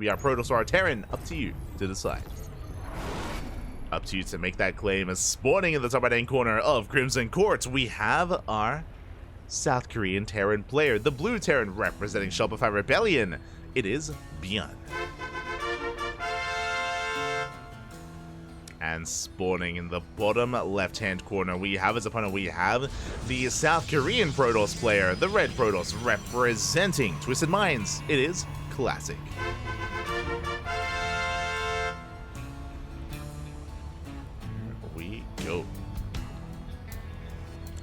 We are Protoss or Terran, up to you to decide. Up to you to make that claim. As spawning in the top right-hand corner of Crimson Court, we have our South Korean Terran player, the blue Terran representing Shopify Rebellion. It is ByuN. And spawning in the bottom left-hand corner, we have as opponent, we have the South Korean Protoss player, the red Protoss representing Twisted Minds. It is Classic. We go.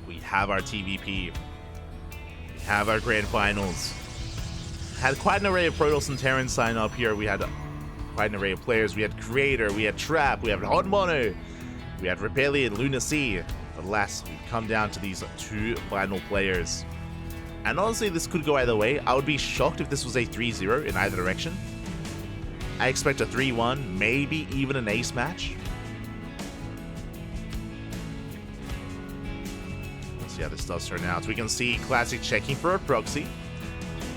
We have our TvP. We have our grand finals. Had quite an array of Protoss and Terran sign up here. We had quite an array of players. We had Creator, we had Trap, we had Hot Mono, we had Rebellion, Lunacy. But last, we come down to these two final players. And honestly, this could go either way. I would be shocked if this was a 3-0 in either direction. I expect a 3-1, maybe even an ace match. Let's see how this does turn out. We can see Classic checking for a proxy.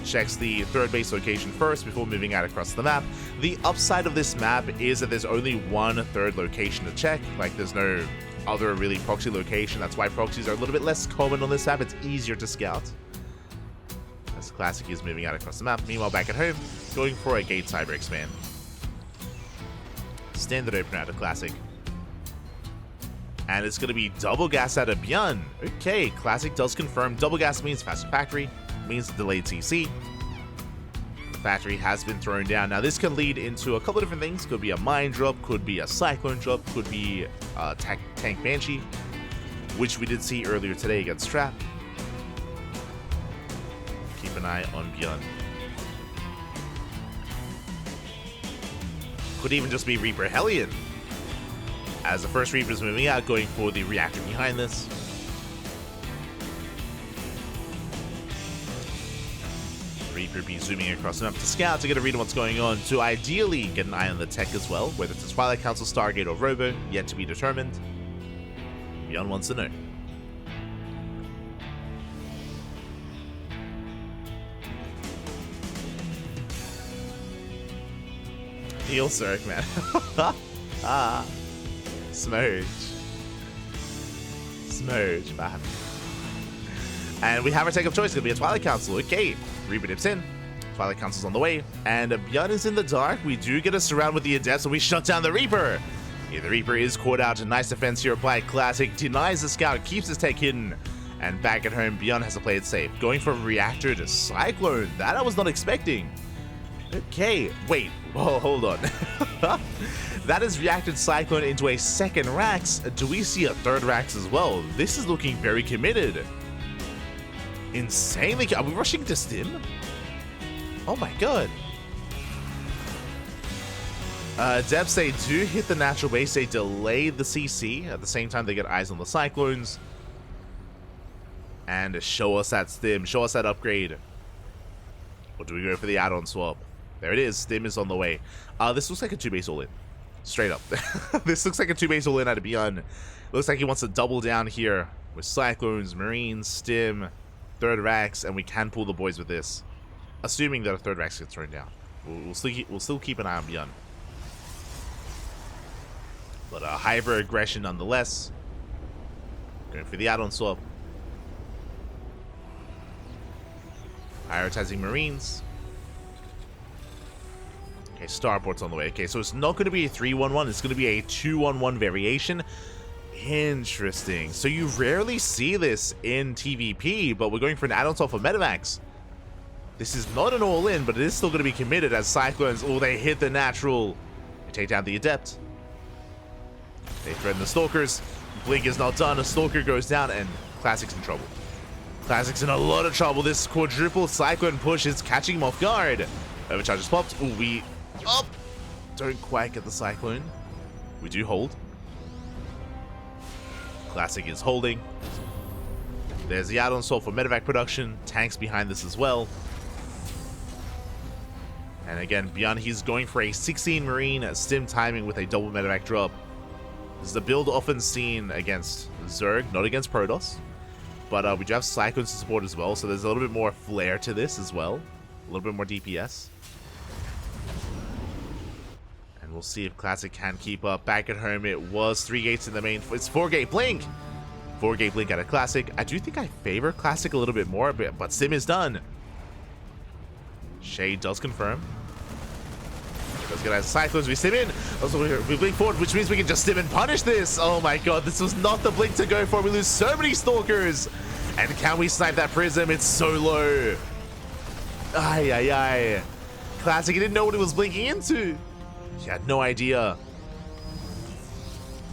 Checks the third base location first before moving out across the map. The upside of this map is that there's only one third location to check. Like, there's no other really proxy location. That's why proxies are a little bit less common on this map. It's easier to scout. As Classic is moving out across the map. Meanwhile, back at home, going for a gate cyber expand. Standard opener out of Classic. And it's going to be double gas out of ByuN. Okay, Classic does confirm. Double gas means faster factory. Means delayed CC. The factory has been thrown down. Now this can lead into a couple of different things. Could be a mine drop, could be a cyclone drop, could be a tank banshee, which we did see earlier today against Trap. Keep an eye on ByuN. Could even just be Reaper Hellion, as the first Reaper is moving out, going for the reactor behind this. Reaper be zooming across the map to scout to get a read on what's going on, to ideally get an eye on the tech as well, whether it's a Twilight Council, Stargate, or Robo, yet to be determined. ByuN wants to know. Heal Zerg, man. Smooch, man. And we have our take of choice. It's going to be a Twilight Council. Okay. Reaper dips in. Twilight Council's on the way. And ByuN is in the dark. We do get a surround with the Adepts, and we shut down the Reaper. Yeah, the Reaper is caught out. A nice defense here applied. Classic denies the scout, keeps his tech hidden. And back at home, ByuN has to play it safe. Going from Reactor to Cyclone. That I was not expecting. Okay, wait. Oh, hold on. That is reacted Cyclone into a second Rax. Do we see a third Rax as well? This is looking very committed. Insanely. Are we rushing to Stim? Oh my god. Debs, they do hit the natural base. They delay the CC. At the same time, they get eyes on the Cyclones. And show us that Stim. Show us that upgrade. Or do we go for the add-on swap? There it is. Stim is on the way. This looks like a 2-base all-in. Straight up. This looks like a 2-base all-in out of ByuN. Looks like he wants to double down here with Cyclones, Marines, Stim, third Rax, and we can pull the boys with this. Assuming that a third Rax gets thrown down. We'll still keep an eye on ByuN. But hyper aggression nonetheless. Going for the add-on swap. Prioritizing Marines. Okay, Starport's on the way. Okay, so it's not going to be a 3-1-1. It's going to be a 2-1-1 variation. Interesting. So you rarely see this in TvP, but we're going for an add-on swap for Medivacs. This is not an all-in, but it is still going to be committed as Cyclones. Oh, they hit the natural. They take down the Adept. They threaten the Stalkers. Blink is not done. A Stalker goes down, and Classic's in trouble. Classic's in a lot of trouble. This quadruple Cyclone push is catching him off guard. Overcharge is popped. Oh, we up. Don't quite get the Cyclone. We do hold. Classic is holding. There's the add-on swap for medevac production. Tanks behind this as well. And again, ByuN, he's going for a 16 Marine stim timing with a double medevac drop. This is the build often seen against Zerg, not against Protoss. But we do have Cyclones to support as well, so there's a little bit more flair to this as well. A little bit more DPS. we'll see if Classic can keep up. Back at home, it was 3 gates in the main. It's 4-gate blink. 4-gate blink out of Classic. I do think I favor Classic a little bit more, but Sim is done. Shade does confirm. Let's get our cyclones. We sim in. Also, we blink forward, which means we can just sim and punish this. Oh my god, this was not the blink to go for. We lose so many stalkers. And can we snipe that prism? It's so low. Ay, ay, ay. Classic, he didn't know what he was blinking into. He had no idea.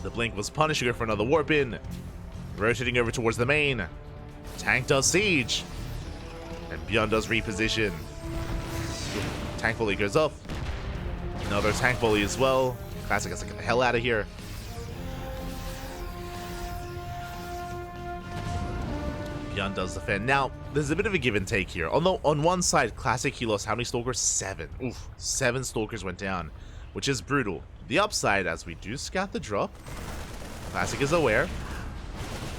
The blink was punished. Go for another warp in. Rotating over towards the main. Tank does siege. And ByuN does reposition. Tank volley goes up. Another tank volley as well. Classic has to get the hell out of here. ByuN does defend. Now, there's a bit of a give and take here. On one side, Classic, he lost how many stalkers? 7. Oof, 7 stalkers went down, which is brutal. The upside, as we do scout the drop, Classic is aware.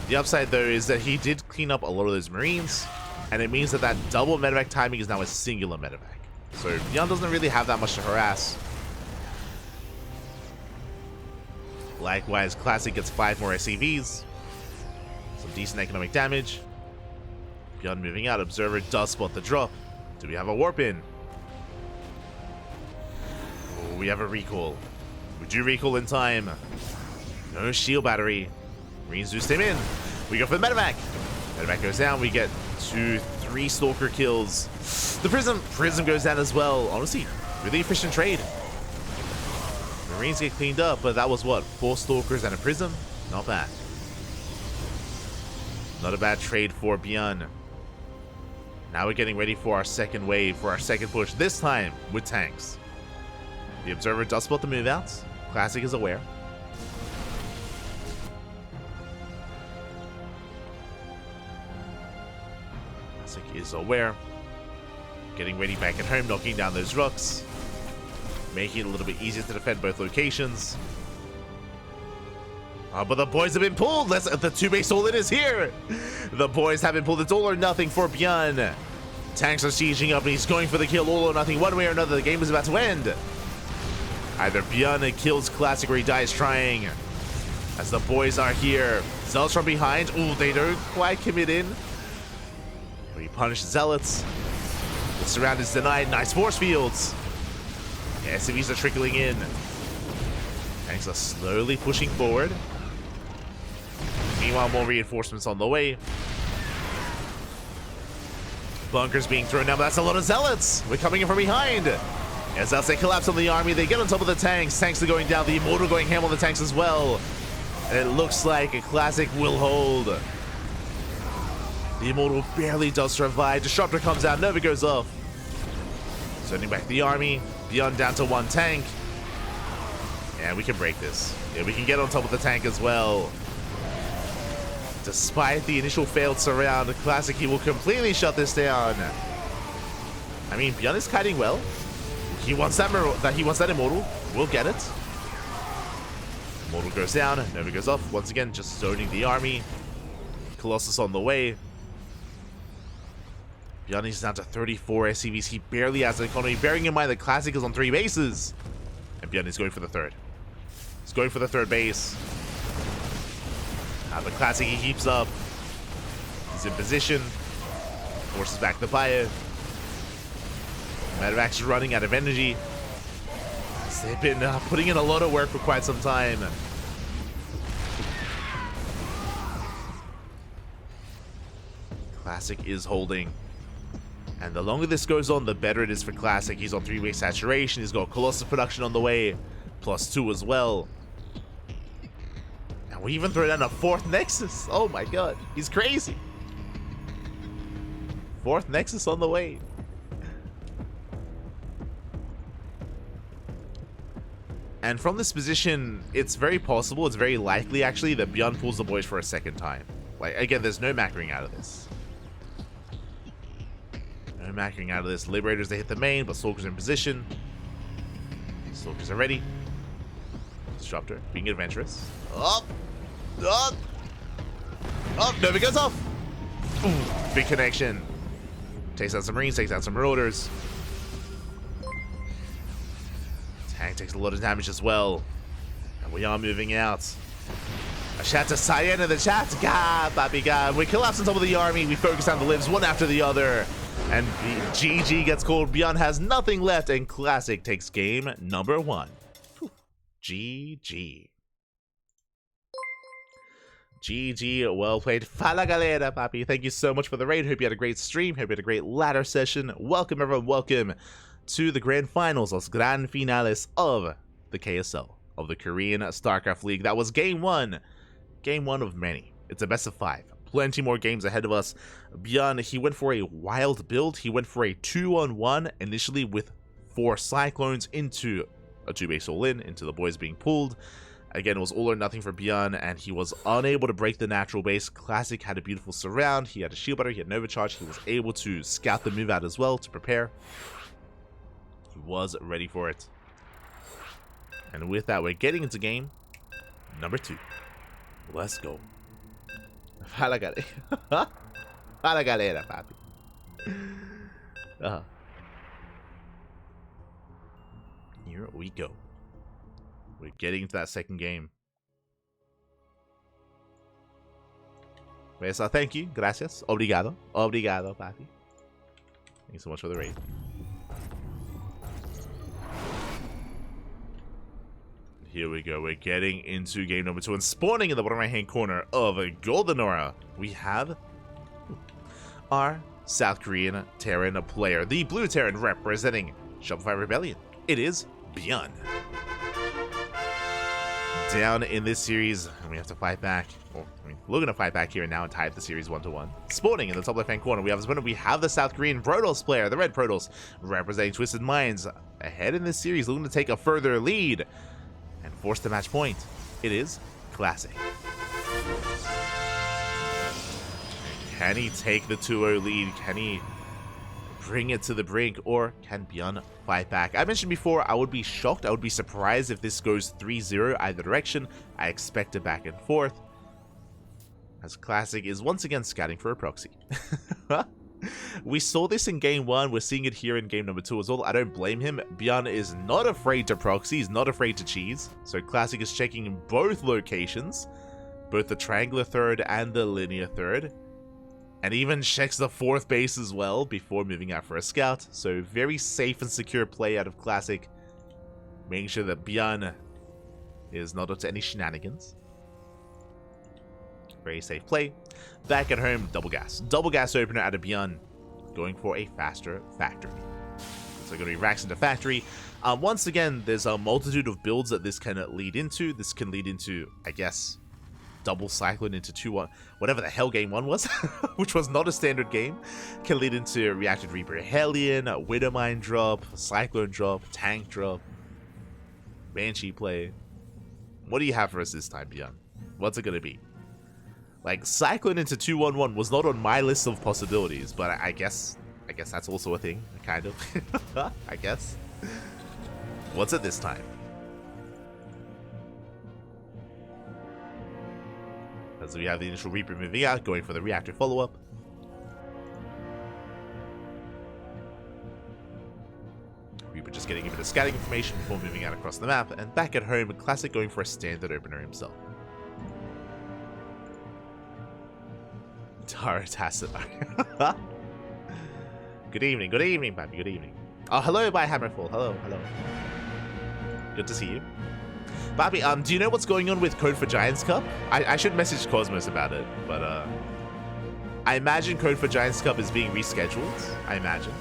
The upside, though, is that he did clean up a lot of those Marines, and it means that that double medevac timing is now a singular medevac. So ByuN doesn't really have that much to harass. Likewise, Classic gets 5 more SCVs. Some decent economic damage. ByuN moving out. Observer does spot the drop. Do we have a warp in? Oh, we have a recall. We do recall in time. No shield battery. Marines do stim in. We go for the medevac. Medevac goes down. We get 2-3 stalker kills. The prism goes down as well. Honestly, really efficient trade. Marines get cleaned up, but that was what? 4 stalkers and a prism? Not bad. Not a bad trade for ByuN. Now we're getting ready for our second wave, for our second push, this time with tanks. The observer does spot the move outs. Classic is aware. Classic is aware. Getting ready back at home, knocking down those rocks. Making it a little bit easier to defend both locations. But the boys have been pulled. The 2-base all-in is here. The boys have been pulled. It's all or nothing for ByuN. Tanks are sieging up and he's going for the kill. All or nothing. One way or another, the game is about to end. Either ByuN kills Classic or he dies trying. As the boys are here. Zealots from behind. Ooh, they don't quite commit in. But he punished Zealots. The surround is denied. Nice force fields. SCVs are trickling in. Tanks are slowly pushing forward. Meanwhile, more reinforcements on the way. Bunkers being thrown down, but that's a lot of Zealots. We're coming in from behind. As they collapse on the army, they get on top of the tanks. Tanks are going down. The Immortal going ham on the tanks as well. And it looks like a Classic will hold. The Immortal barely does survive. Disruptor comes out. Nova goes off. Sending back the army. ByuN down to 1 tank. And we can break this. Yeah, we can get on top of the tank as well. Despite the initial failed surround, Classic, he will completely shut this down. I mean, ByuN is kiting well. He wants that Immortal. We'll get it. Immortal goes down. Nova goes off. Once again, just zoning the army. Colossus on the way. ByuN is down to 34 SCVs. He barely has an economy, bearing in mind that Classic is on 3 bases. And ByuN is going for the 3rd. He's going for the 3rd base. But Classic, he keeps up. He's in position. Forces back the fire. Medevac's running out of energy. They've been putting in a lot of work for quite some time. Classic is holding. And the longer this goes on, the better it is for Classic. He's on 3-way saturation. He's got Colossus production on the way. +2 as well. And we even throw down a 4th Nexus. Oh my god. He's crazy. 4th Nexus on the way. And from this position, it's very possible, it's very likely actually, that ByuN pulls the boys for a 2nd time. Like, again, there's no macroing out of this. No macroing out of this. Liberators, they hit the main, but Stalkers are in position. Stalkers are ready. Disruptor, being adventurous. Up! Up! Up! Nova goes off! Ooh, big connection. Takes out some Marines, takes out some Marauders. Tank takes a lot of damage as well. And we are moving out. A shout to Cyan in the chat. God, Papi, God. We collapse on top of the army. We focus on the lives one after the other. And GG gets called. ByuN has nothing left. And Classic takes game number 1. Whew. GG. GG, well played. Fala galera, Papi. Thank you so much for the raid. Hope you had a great stream. Hope you had a great ladder session. Welcome, everyone. Welcome to the grand finals, los gran finales of the KSL, of the Korean StarCraft League. That was game 1. Game 1 of many. It's a best of 5. Plenty more games ahead of us. ByuN, he went for a wild build. He went for a 2-on-1, initially with 4 Cyclones into a 2-base all-in, into the boys being pulled. Again, it was all or nothing for ByuN, and he was unable to break the natural base. Classic had a beautiful surround. He had a shield butter. He had an overcharge. He was able to scout the move out as well to prepare. He was ready for it. And with that, we're getting into game number 2. Let's go. Fala galera. Fala galera, papi. Here we go. We're getting into that second game. So thank you. Gracias. Obrigado. Obrigado, papi. Thank you so much for the raid. Here we go. We're getting into game number 2. And spawning in the bottom right-hand corner of a Golden Aura, we have our South Korean Terran player. The blue Terran representing Shopify Rebellion. It is ByuN. Down in this series, and we have to fight back. Well, we're going to fight back here and now and tie up the series 1-1. Spawning in the top left-hand corner, we have the South Korean Protoss player, the red Protoss, representing Twisted Minds. Ahead in this series, looking to take a further lead and force the match point. It is Classic. Can he take the 2-0 lead? Can he bring it to the brink, or can ByuN fight back? I mentioned before, I would be shocked, I would be surprised if this goes 3-0 either direction. I expect it back and forth, as Classic is once again scouting for a proxy. We saw this in game 1, we're seeing it here in game number 2 as well. I don't blame him. ByuN is not afraid to proxy, he's not afraid to cheese. So Classic is checking both locations, both the triangular third and the linear third. And even checks the 4th base as well before moving out for a scout. So very safe and secure play out of Classic. Making sure that ByuN is not up to any shenanigans. Very safe play. Back at home, double gas. Double gas opener out of ByuN. Going for a faster factory. So going to be racks into factory. Once again, there's a multitude of builds that this can lead into. This can lead into, I guess, double Cyclone into 2-1, whatever the hell game 1 was, which was not a standard game. Can lead into Reacted Reaper Hellion, Widowmine drop, Cyclone drop, Tank drop, Banshee play. What do you have for us this time, ByuN? What's it gonna be? Like, Cyclone into 2-1-1 was not on my list of possibilities, but I guess that's also a thing, kind of. I guess. What's it this time? As we have the initial Reaper moving out, going for the reactor follow-up. Reaper just getting a bit of scouting information before moving out across the map, and back at home, Classic going for a standard opener himself. Tara Tassadar. Good evening, Pappy, good evening. Oh, hello, by Hammerfall. Hello. Good to see you. Bobby, do you know what's going on with Code for Giants Cup? I should message Cosmos about it, but I imagine Code for Giants Cup is being rescheduled. I imagine.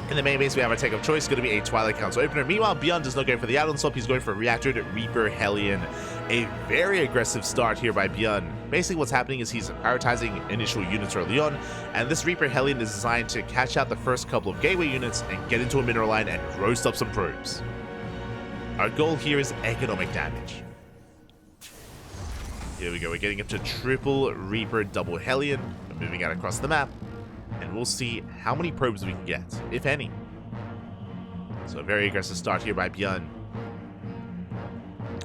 In the main base, we have our take of choice, going to be a Twilight Council opener. Meanwhile, ByuN does not go for the add-on swap. He's going for a Reacted Reaper Hellion. A very aggressive start here by ByuN. Basically, what's happening is he's prioritizing initial units early on, and this Reaper Hellion is designed to catch out the first couple of gateway units and get into a mineral line and roast up some probes. Our goal here is economic damage. Here we go, we're getting up to triple Reaper double Hellion, moving out across the map, and we'll see how many probes we can get, if any. So a very aggressive start here by ByuN.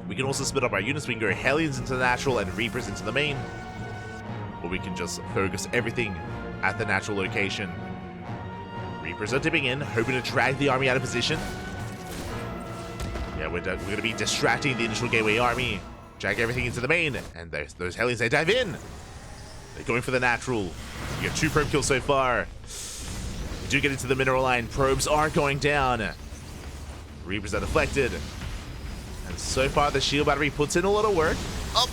We can also split up our units. We can go Hellions into the natural and Reapers into the main, or we can just focus everything at the natural location. Reapers are dipping in, hoping to drag the army out of position. Yeah, we're going to be distracting the initial gateway army. Drag everything into the main. And those Hellions, they dive in. They're going for the natural. We get 2 probe kills so far. We do get into the mineral line. Probes are going down. Reapers are deflected. And so far, the shield battery puts in a lot of work. Up.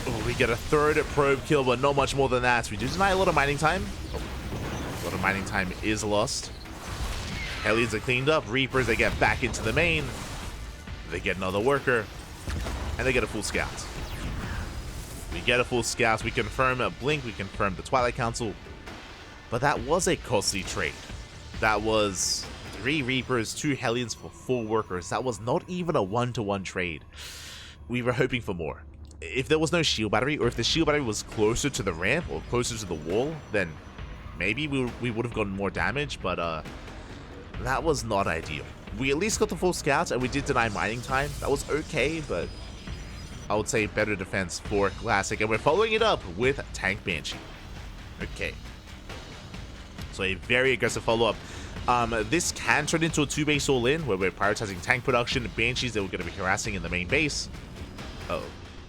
Oh, we get a 3rd probe kill, but not much more than that. We do deny a lot of mining time. Oh, a lot of mining time is lost. Hellions are cleaned up. Reapers, they get back into the main. They get another worker. And they get a full scout. We get a full scout. We confirm a blink. We confirm the Twilight Council. But that was a costly trade. That was 3 Reapers, 2 Hellions for 4 workers. That was not even a 1-to-1 trade. We were hoping for more. If there was no shield battery, or if the shield battery was closer to the ramp or closer to the wall, then maybe we would have gotten more damage, but that was not ideal. We at least got the full scouts, and we did deny mining time. That was okay, but I would say better defense for Classic. And we're following it up with Tank Banshee. Okay. So a very aggressive follow-up. This can turn into a 2-base all-in, where we're prioritizing tank production, Banshees that we're going to be harassing in the main base. Uh oh.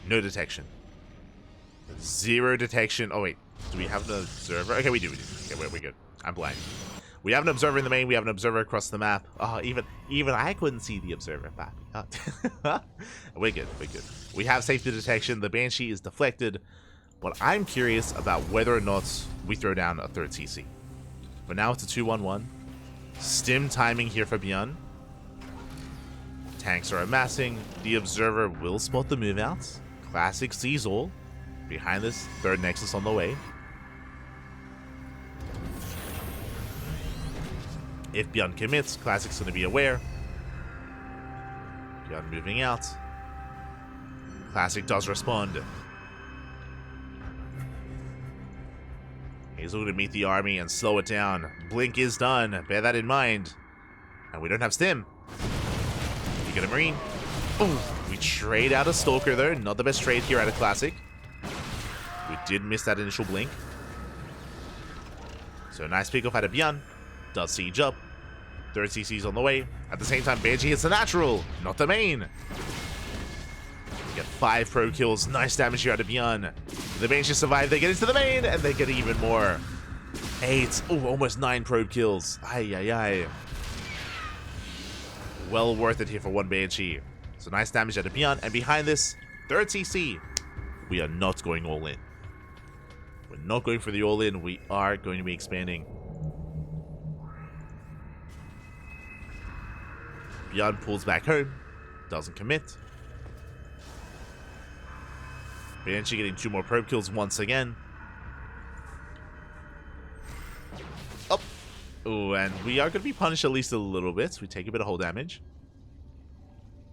No detection. 0 detection. Oh, wait. Do we have an observer? Okay, we do. Okay, we're good. I'm blind. We have an observer in the main. We have an observer across the map. Oh, even I couldn't see the observer map. We're good. We're good. We have safety detection. The Banshee is deflected. But I'm curious about whether or not we throw down a 3rd CC. But now it's a 2-1-1. Stim timing here for ByuN. Tanks are amassing. The observer will spot the move outs. Classic sees all. Behind this, 3rd Nexus on the way. If ByuN commits, Classic's going to be aware. ByuN moving out. Classic does respond. He's going to meet the army and slow it down. Blink is done. Bear that in mind. And we don't have Stim. We get a Marine. Oh, we trade out a Stalker though. Not the best trade here at a Classic. We did miss that initial blink. So nice pick off out of ByuN. Does siege up. 3rd CC's on the way. At the same time, Banshee hits the natural, not the main. We get 5 probe kills. Nice damage here out of ByuN. The Banshee survive. They get into the main, and they get even more. 8. Oh, almost 9 probe kills. Ay, ay, ay. Well worth it here for 1 Banshee. So nice damage out of ByuN. And behind this, 3rd CC. We are not going all in. We're not going for the all in. We are going to be expanding. ByuN pulls back home. Doesn't commit. Banshee getting 2 more probe kills once again. Up. Oh, and we are going to be punished at least a little bit. We take a bit of hull damage.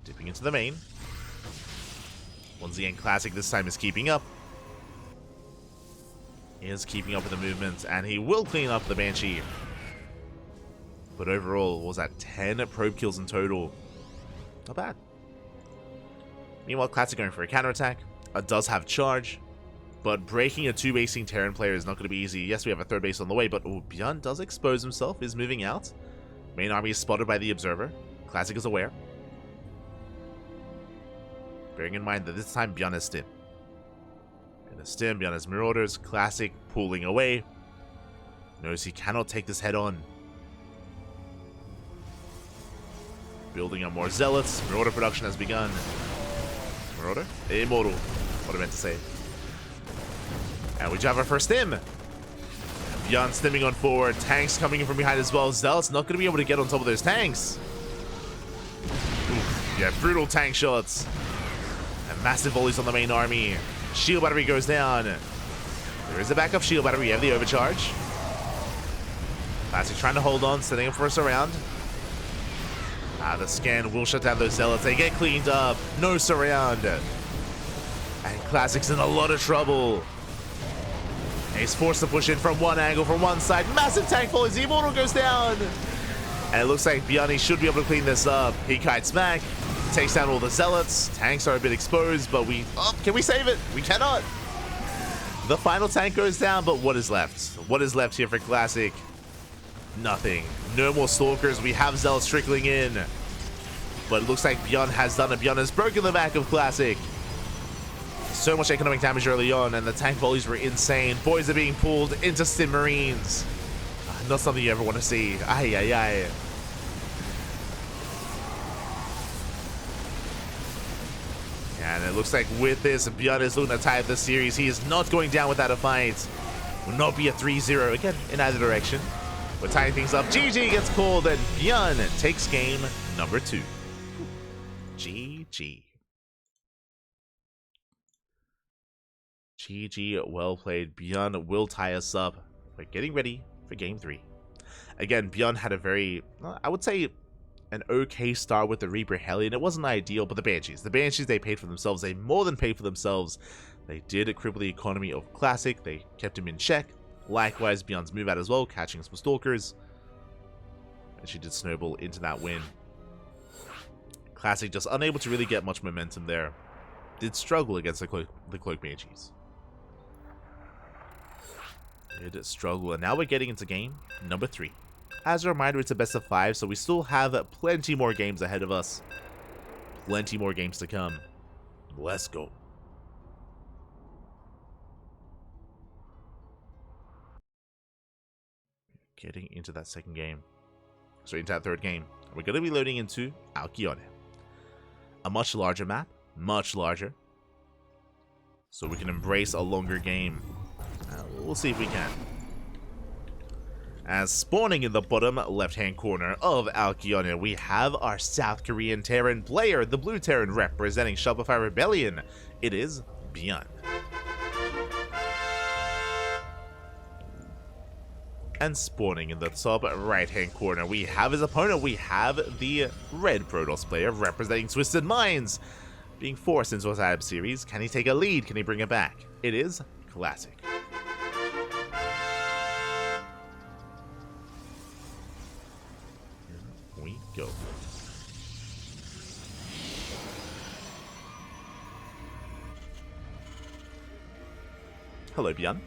Dipping into the main. Once again, Classic this time is keeping up. He is keeping up with the movement, and he will clean up the Banshee. But overall, what was that 10 probe kills in total? Not bad. Meanwhile, Classic going for a counterattack. Does have charge, but breaking a 2-basing Terran player is not going to be easy. Yes, we have a 3rd base on the way, but ByuN does expose himself, is moving out. Main army is spotted by the observer. Classic is aware. Bearing in mind that this time ByuN has Stim. In a Stim, ByuN has Marauders. Classic pulling away. Knows he cannot take this head on. Building up more Zealots. Marauder production has begun. Marauder? Immortal. What I meant to say. And we do have our first Stim. ByuN stimming on forward. Tanks coming in from behind as well. Zealots not going to be able to get on top of those tanks. Oof. Yeah, brutal tank shots. And massive volleys on the main army. Shield battery goes down. There is a backup shield battery. We have the overcharge. Classic trying to hold on, setting up for us around. The scan will shut down those Zealots. They get cleaned up. No surround. And Classic's in a lot of trouble. He's forced to push in from one angle, from one side. Massive tank volleys. The Immortal goes down. And it looks like ByuN should be able to clean this up. He kites back. Takes down all the Zealots. Tanks are a bit exposed, but we... Oh, can we save it? We cannot. The final tank goes down, but what is left? What is left here for Classic? Nothing. No more Stalkers. We have Zealots trickling in. But it looks like ByuN has done it. ByuN has broken the back of Classic. So much economic damage early on, and the tank volleys were insane. Boys are being pulled into Stim Marines. Not something you ever want to see. Ay, ay, ay. And it looks like with this, ByuN is looking to tie up the series. He is not going down without a fight. Will not be a 3-0 again in either direction. We're tying things up. GG gets called, and ByuN takes game number 2. GG. GG, well played. ByuN will tie us up. We're getting ready for game 3. Again, ByuN had a very, I would say, an okay start with the Reaper Hellion. It wasn't ideal, but the Banshees, they paid for themselves. They more than paid for themselves. They did cripple the economy of Classic. They kept him in check. Likewise, ByuN's move out as well, catching some Stalkers. And she did snowball into that win. Classic just unable to really get much momentum there. Did struggle against the Cloak Banshees. Did struggle, and now we're getting into game number 3. As a reminder, it's a best of 5, so we still have plenty more games ahead of us. Plenty more games to come. Let's go. Getting into that second game. So into that third game. We're going to be loading into ByuN. A much larger map. Much larger. So we can embrace a longer game. We'll see if we can. As spawning in the bottom left-hand corner of ByuN, we have our South Korean Terran player, the Blue Terran representing Shopify Rebellion. It is ByuN. And spawning in the top right-hand corner, we have his opponent. We have the Red Protoss player representing Twisted Minds. Being forced into a Tab series, can he take a lead? Can he bring it back? It is Classic. Here we go. Hello, ByuN.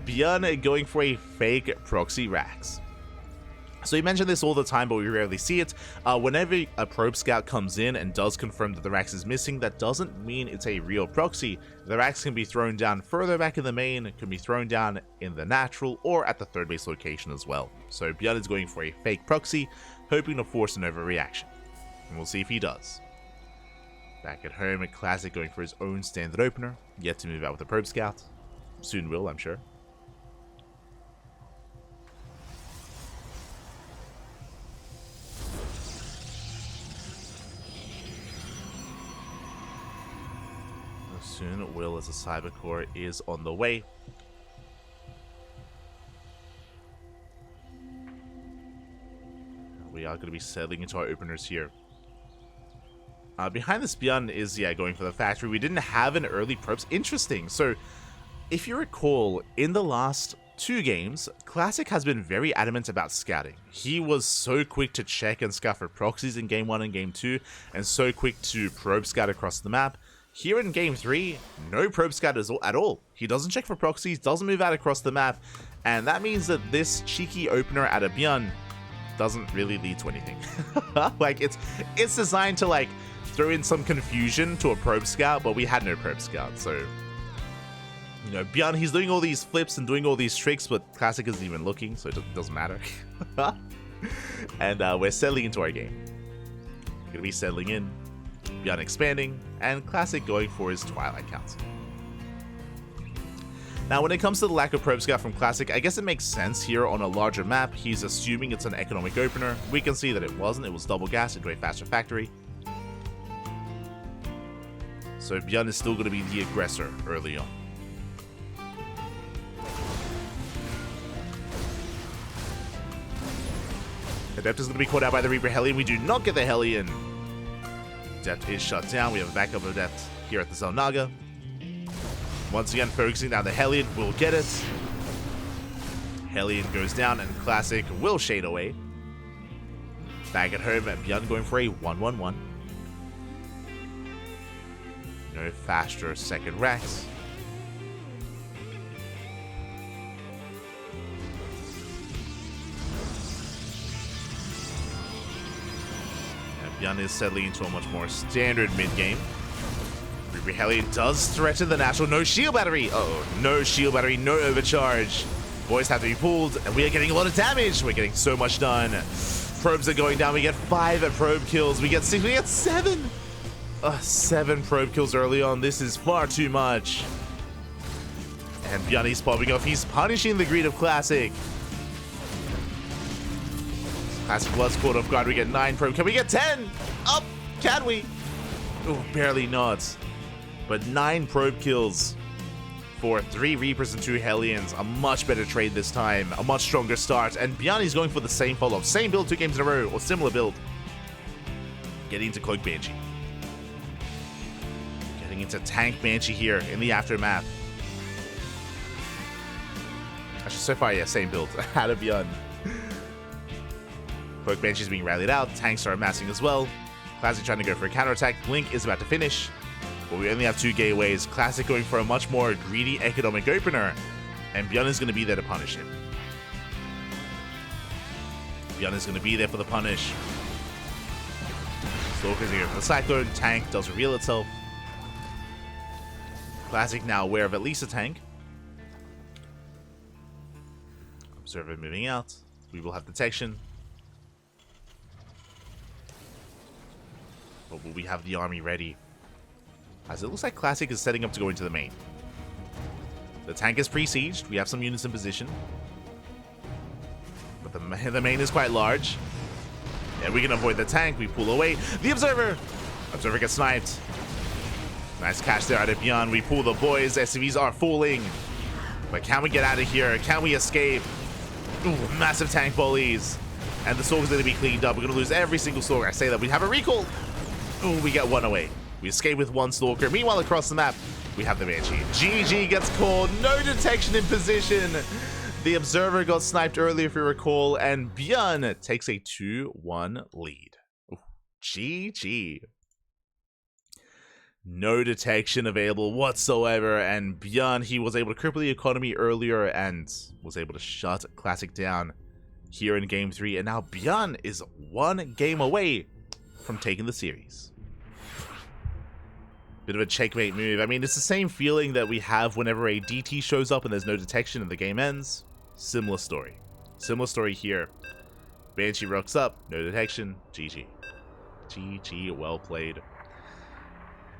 ByuN going for a fake proxy Rax. So you mention this all the time, but we rarely see it. Whenever a probe scout comes in and does confirm that the Rax is missing, that doesn't mean it's a real proxy. The Rax can be thrown down further back in the main, can be thrown down in the natural, or at the third base location as well. So ByuN is going for a fake proxy, hoping to force an overreaction. And we'll see if he does. Back at home, a Classic going for his own standard opener. Yet to move out with the probe scout. Soon will, I'm sure. Soon will, as the Cyber Core is on the way. We are going to be settling into our openers here. Behind this, ByuN is, going for the factory. We didn't have an early probes. Interesting. So, if you recall, in the last 2 games, Classic has been very adamant about scouting. He was so quick to check and scout for proxies in Game 1 and Game 2, and so quick to probe scout across the map. Here in Game 3, no probe scout at all. He doesn't check for proxies, doesn't move out across the map, and that means that this cheeky opener at a ByuN doesn't really lead to anything. Like, it's designed to, like, throw in some confusion to a probe scout, but we had no probe scout, so, you know, ByuN, he's doing all these flips and doing all these tricks, but Classic isn't even looking, so it doesn't matter. And we're settling into our game. Gonna be settling in, ByuN expanding, and Classic going for his Twilight Council. Now, when it comes to the lack of probe scout from Classic, I guess it makes sense here on a larger map. He's assuming it's an economic opener. We can see that it wasn't. It was double gas into a faster factory. So ByuN is still going to be the aggressor early on. Adept is going to be caught out by the Reaper Hellion. We do not get the Hellion. Adept is shut down. We have a backup of Adept here at the Zelnaga. Once again, focusing down the Hellion. We'll get it. Hellion goes down, and Classic will shade away. Back at home, ByuN going for a 1-1-1. No faster second Rex. ByuN is settling into a much more standard mid-game. Reaper Hellion does threaten the natural. No shield battery. Uh-oh. No shield battery, no overcharge. Boys have to be pulled, and we are getting a lot of damage. We're getting so much done. Probes are going down. We get 5 probe kills. We get 6. We get 7. 7 probe kills early on. This is far too much. And ByuN is popping off. He's punishing the greed of Classic. Classic was caught off guard. We get 9 probe. Can we get 10? Up! Can we? Oh, barely not. But 9 probe kills for 3 Reapers and 2 Hellions. A much better trade this time. A much stronger start. And ByuN is going for the same follow-up. Same build 2 games in a row. Or similar build. Getting into Cloak Banshee. Getting into Tank Banshee here in the aftermath. Actually, so far, yeah, same build. Out of ByuN. Cloak Banshee is being rallied out. Tanks are amassing as well. Classic trying to go for a counterattack. Blink is about to finish. But we only have 2 gateways. Classic going for a much more greedy economic opener. And ByuN is going to be there to punish him. ByuN is going to be there for the punish. Stalker's here for the Cyclone. Tank does reveal itself. Classic now aware of at least a tank. Observer moving out. We will have detection. But will we have the army ready? As it looks like Classic is setting up to go into the main. The tank is pre-sieged. We have some units in position. But the main is quite large. And we can avoid the tank. We pull away. The Observer! Observer gets sniped. Nice catch there out of ByuN. We pull the boys. SCVs are falling. But can we get out of here? Can we escape? Ooh, massive tank bullies. And the Stalker's going to be cleaned up. We're going to lose every single Stalker. I say that. We have a recall. Ooh, we get 1 away. We escape with 1 Stalker. Meanwhile, across the map, we have the Banshee. GG gets called. No detection in position. The Observer got sniped earlier, if you recall, and ByuN takes a 2-1 lead. Ooh, GG. No detection available whatsoever, and ByuN, he was able to cripple the economy earlier and was able to shut Classic down here in Game 3, and now ByuN is 1 game away from taking the series. Bit of a checkmate move. I mean, it's the same feeling that we have whenever a DT shows up and there's no detection and the game ends. Similar story. Similar story here. Banshee rocks up, no detection, GG. GG, well played.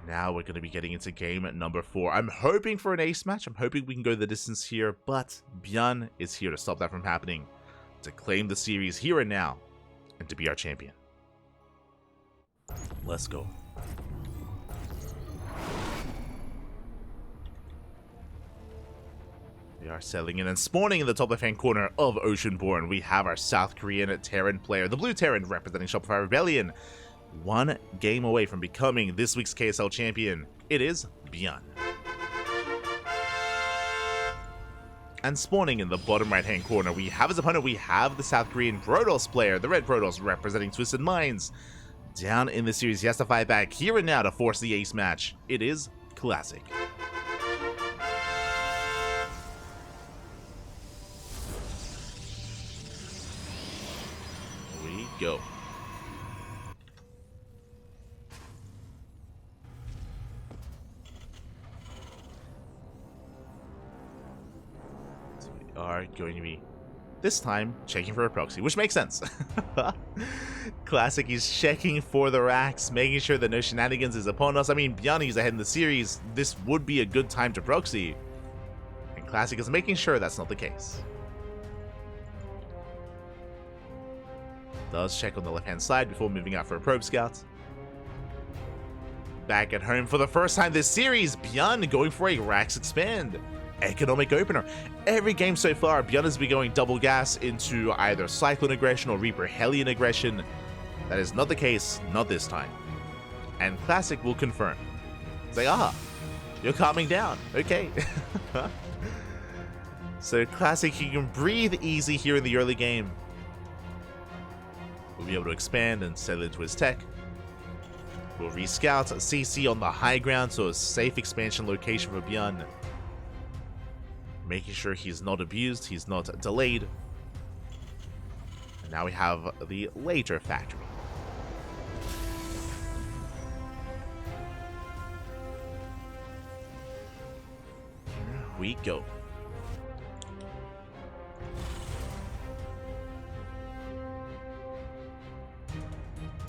Now we're going to be getting into game number 4. I'm hoping for an ace match. I'm hoping we can go the distance here, but ByuN is here to stop that from happening. To claim the series here and now, and to be our champion. Let's go. We are settling in and spawning in the top left-hand corner of Oceanborn. We have our South Korean Terran player, the Blue Terran, representing Shopify Rebellion. 1 game away from becoming this week's KSL champion. It is ByuN. And spawning in the bottom right-hand corner, we have his opponent. We have the South Korean Protoss player, the Red Protoss, representing Twisted Minds. Down in the series, he has to fight back here and now to force the ace match. It is Classic. We go. So we are going to be this time checking for a proxy, which makes sense. Classic is checking for the racks, making sure that no shenanigans is upon us. I mean, ByuN is ahead in the series. This would be a good time to proxy. And Classic is making sure that's not the case. Does check on the left-hand side before moving out for a probe scout. Back at home for the first time this series, ByuN going for a racks expand. Economic opener. Every game so far, ByuN has been going double gas into either Cyclone aggression or Reaper Hellion aggression. That is not the case, not this time. And Classic will confirm. It's like, ah, you're calming down. Okay. So Classic, he can breathe easy here in the early game. We'll be able to expand and settle into his tech. We'll rescout CC on the high ground, so a safe expansion location for ByuN. Making sure he's not abused, he's not delayed. And now we have the later factory. we go.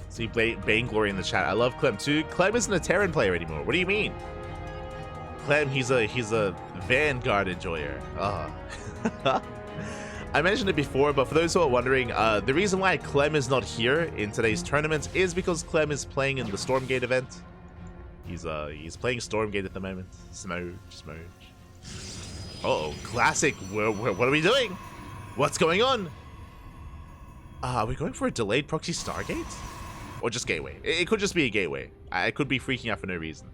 See Bane Glory in the chat. I love Clem too. Clem isn't a Terran player anymore. What do you mean? Clem, he's a Vanguard enjoyer. I mentioned it before, but for those who are wondering, the reason why Clem is not here in today's tournament is because Clem is playing in the Stormgate event. He's playing Stormgate at the moment. Smooch. Uh-oh, classic. What are we doing? What's going on? Are we going for a delayed proxy Stargate? Or just gateway? It could just be a gateway. I could be freaking out for no reason.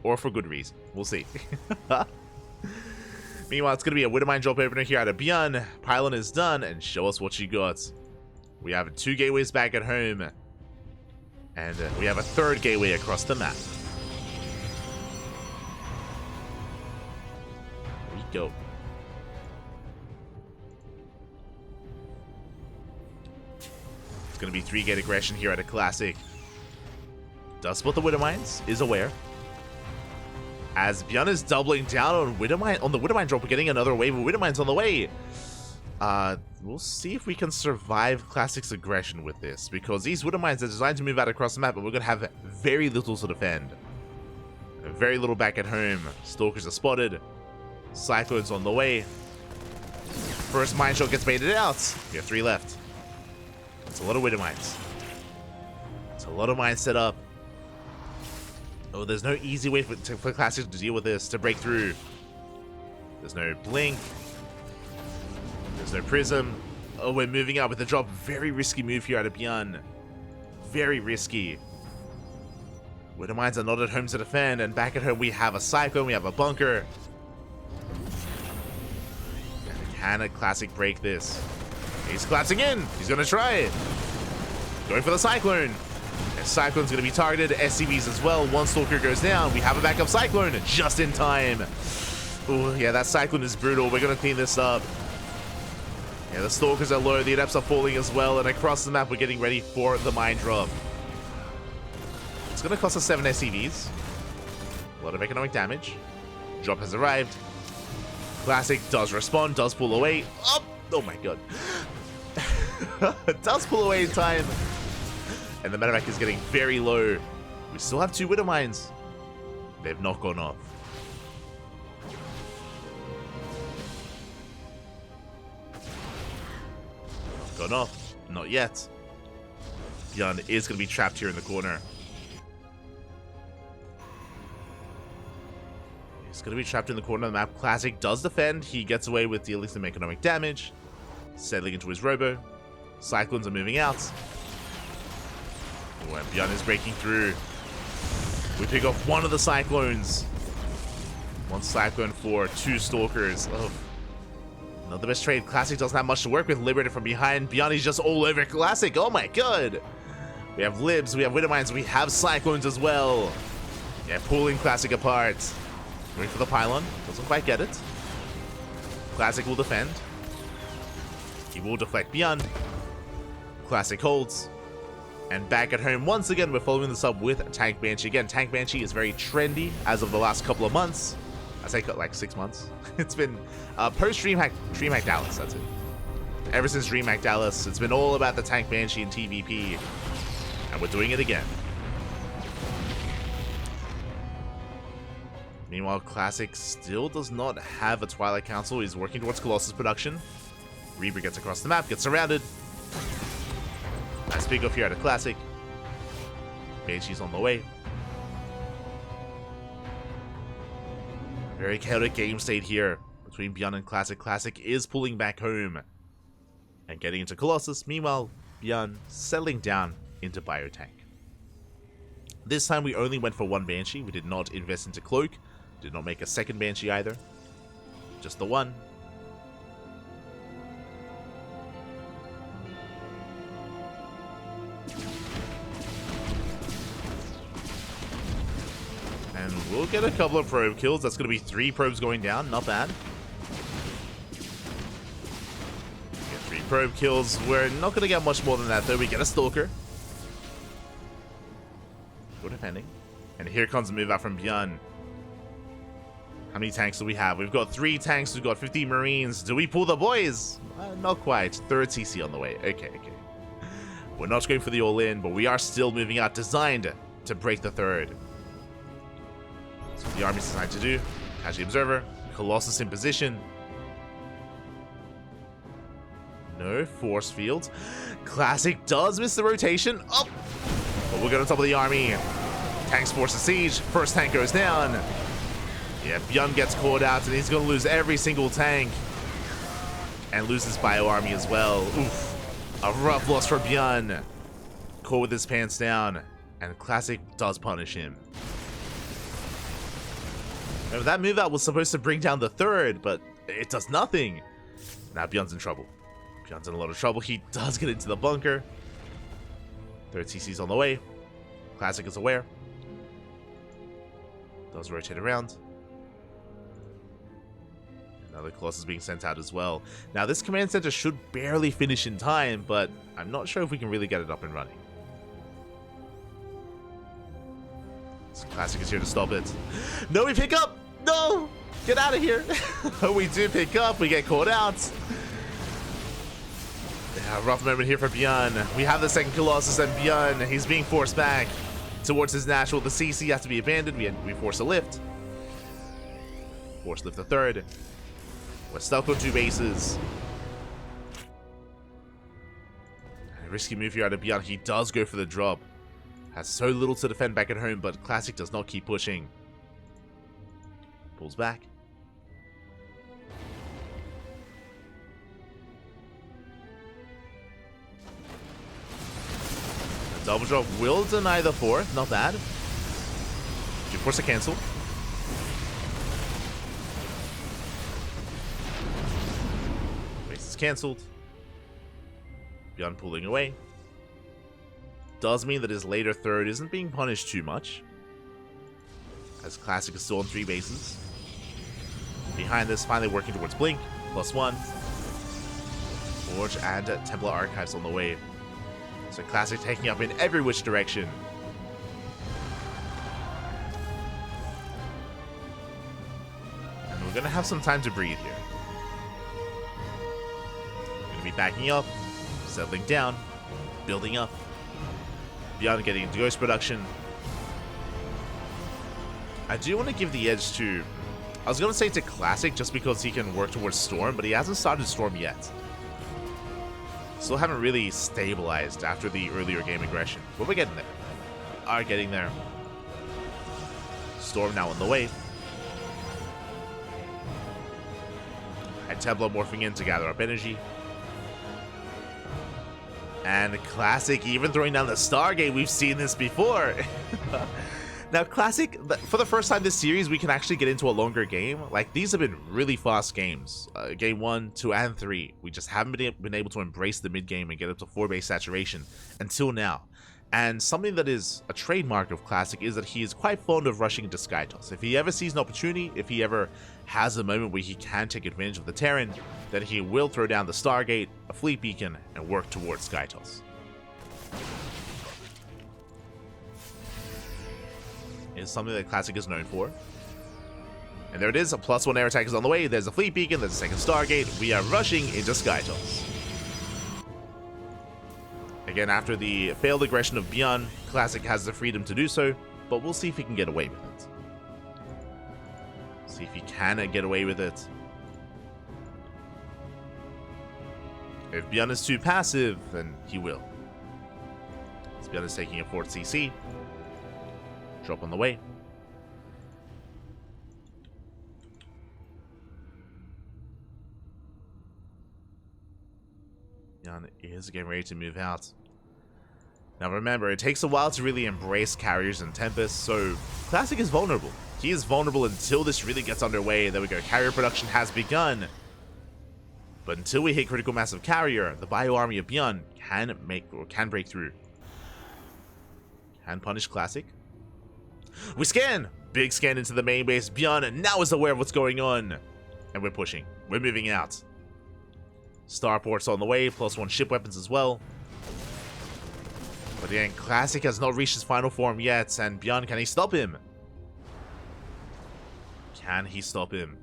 Or for good reason. We'll see. Meanwhile, it's going to be a Widowmine drop opener here out of ByuN. Pylon is done, and show us what you got. We have 2 gateways back at home. And we have a 3rd gateway across the map. Here we go. It's going to be 3-gate aggression here at a Classic. Does spot the Widowmines, is aware. As ByuN is doubling down on the Widowmine drop, we're getting another wave of Widowmines on the way. We'll see if we can survive Classic's aggression with this, because these Widowmines are designed to move out across the map, but we're going to have very little to defend. Very little back at home. Stalkers are spotted. Cyclones on the way. First mine shot gets baited out. We have 3 left. It's a lot of Widowmines. It's a lot of mines set up. Oh, there's no easy way for Classic to deal with this, to break through. There's no blink. There's no prism. Oh, we're moving out with the drop. Very risky move here out of ByuN. Very risky. Widowmines are not at home to defend, and back at home we have a Cyclone, we have a bunker. Can a Classic break this? He's collapsing in. He's going to try it. Going for the Cyclone. And Cyclone's going to be targeted. SCVs as well. One Stalker goes down. We have a backup Cyclone just in time. Oh, yeah, that Cyclone is brutal. We're going to clean this up. Yeah, the Stalkers are low. The Adepts are falling as well. And across the map, we're getting ready for the mine drop. It's going to cost us 7 SCVs. A lot of economic damage. Drop has arrived. Classic does respond, does pull away. Oh my god. Does pull away in time. And the medevac is getting very low. We still have 2 Widowmines. They've not gone off. Not gone off. Not yet. ByuN is going to be trapped here in the corner. He's going to be trapped in the corner of the map. Classic does defend. He gets away with dealing some economic damage. Settling into his robo. Cyclones are moving out. Oh, and ByuN is breaking through. We pick off one of the Cyclones. 1 Cyclone for 2 Stalkers. Oh, not the best trade. Classic doesn't have much to work with. Liberated from behind. ByuN is just all over Classic. Oh my god. We have Libs. We have Widowmines. We have Cyclones as well. Yeah, pulling Classic apart. Going for the pylon. Doesn't quite get it. Classic will defend. He will deflect ByuN. Classic holds. And back at home, once again, we're following this up with Tank Banshee. Again, Tank Banshee is very trendy as of the last couple of months. I say like 6 months. It's been post DreamHack Dallas, that's it. Ever since DreamHack Dallas, it's been all about the Tank Banshee and TvP. And we're doing it again. Meanwhile, Classic still does not have a Twilight Council. He's working towards Colossus production. Reaper gets across the map, gets surrounded. Nice pick off here at a Classic. Banshee's on the way. Very chaotic game state here between ByuN and Classic. Classic is pulling back home and getting into Colossus. Meanwhile, ByuN settling down into Biotank. This time we only went for 1 Banshee. We did not invest into Cloak. Did not make a 2nd Banshee either. Just the 1. And we'll get a couple of probe kills. That's going to be 3 probes going down. Not bad. Get 3 probe kills. We're not going to get much more than that, though. We get a Stalker. Good defending. And here comes a move out from ByuN. How many tanks do we have? We've got 3 tanks, we've got 50 Marines. Do we pull the boys? Not quite. 3rd CC on the way. Okay. We're not going for the all-in, but we are still moving out, designed to break the 3rd. That's what the army's designed to do. Casualty Observer. Colossus in position. No force fields. Classic does miss the rotation. Oh! But we'll get on top of the army. Tanks force a siege. First tank goes down. Yeah, ByuN gets caught out, and he's going to lose every single tank. And loses Bio army as well. Oof. A rough loss for ByuN. Caught with his pants down. And Classic does punish him. Remember, that move out was supposed to bring down the 3rd, but it does nothing. Now ByuN's in trouble. ByuN's in a lot of trouble. He does get into the bunker. 3rd CC's on the way. Classic is aware. Does rotate around. Another Colossus being sent out as well. Now, this command center should barely finish in time, but I'm not sure if we can really get it up and running. This Classic is here to stop it. No, we pick up! No! Get out of here! We do pick up. We get caught out. Yeah, rough moment here for ByuN. We have the 2nd Colossus and ByuN. He's being forced back towards his natural. The CC has to be abandoned. We force a lift. Force lift the 3rd. We're stuck on 2 bases. A risky move here out of ByuN. He does go for the drop. Has so little to defend back at home, but Classic does not keep pushing. Pulls back. A double drop will deny the 4th. Not bad. You force a cancel. Cancelled. ByuN pulling away. Does mean that his later 3rd isn't being punished too much, as Classic is still on 3 bases. Behind this, finally working towards Blink. +1. Forge and Templar Archives on the way. So Classic taking up in every which direction. And we're going to have some time to breathe here. Be backing up, settling down, building up. ByuN getting into ghost production. I do want to give the edge to, I was going to say to Classic just because he can work towards Storm, but he hasn't started Storm yet. Still haven't really stabilized after the earlier game aggression, but we're getting there. We are getting there. Storm now on the way. And Templar morphing in to gather up energy. And Classic even throwing down the Stargate. We've seen this before. Now, Classic, for the first time this series, we can actually get into a longer game. Like, these have been really fast games. Game 1, 2, and 3. We just haven't been able to embrace the mid-game and get up to 4-base saturation until now. And something that is a trademark of Classic is that he is quite fond of rushing into Sky Toss. If he ever sees an opportunity, if he ever has a moment where he can take advantage of the Terran, then he will throw down the Stargate, a Fleet Beacon, and work towards Sky Toss. Is something that Classic is known for. And there it is, a +1 air attack is on the way. There's a Fleet Beacon, there's a 2nd Stargate. We are rushing into Sky Toss. Again, after the failed aggression of ByuN, Classic has the freedom to do so, but we'll see if he can get away with it. See if he can get away with it. If ByuN is too passive, then he will. So ByuN is taking a 4th CC. Drop on the way. ByuN is getting ready to move out. Now remember, it takes a while to really embrace carriers and Tempests, so Classic is vulnerable. He is vulnerable until this really gets underway. There we go, carrier production has begun. But until we hit critical mass of carrier, the bio army of ByuN can break through. Can punish Classic. We scan! Big scan into the main base. ByuN now is aware of what's going on. And we're pushing. We're moving out. Starport's on the way, +1 ship weapons as well. But again, Classic has not reached his final form yet, and ByuN, can he stop him? Can he stop him?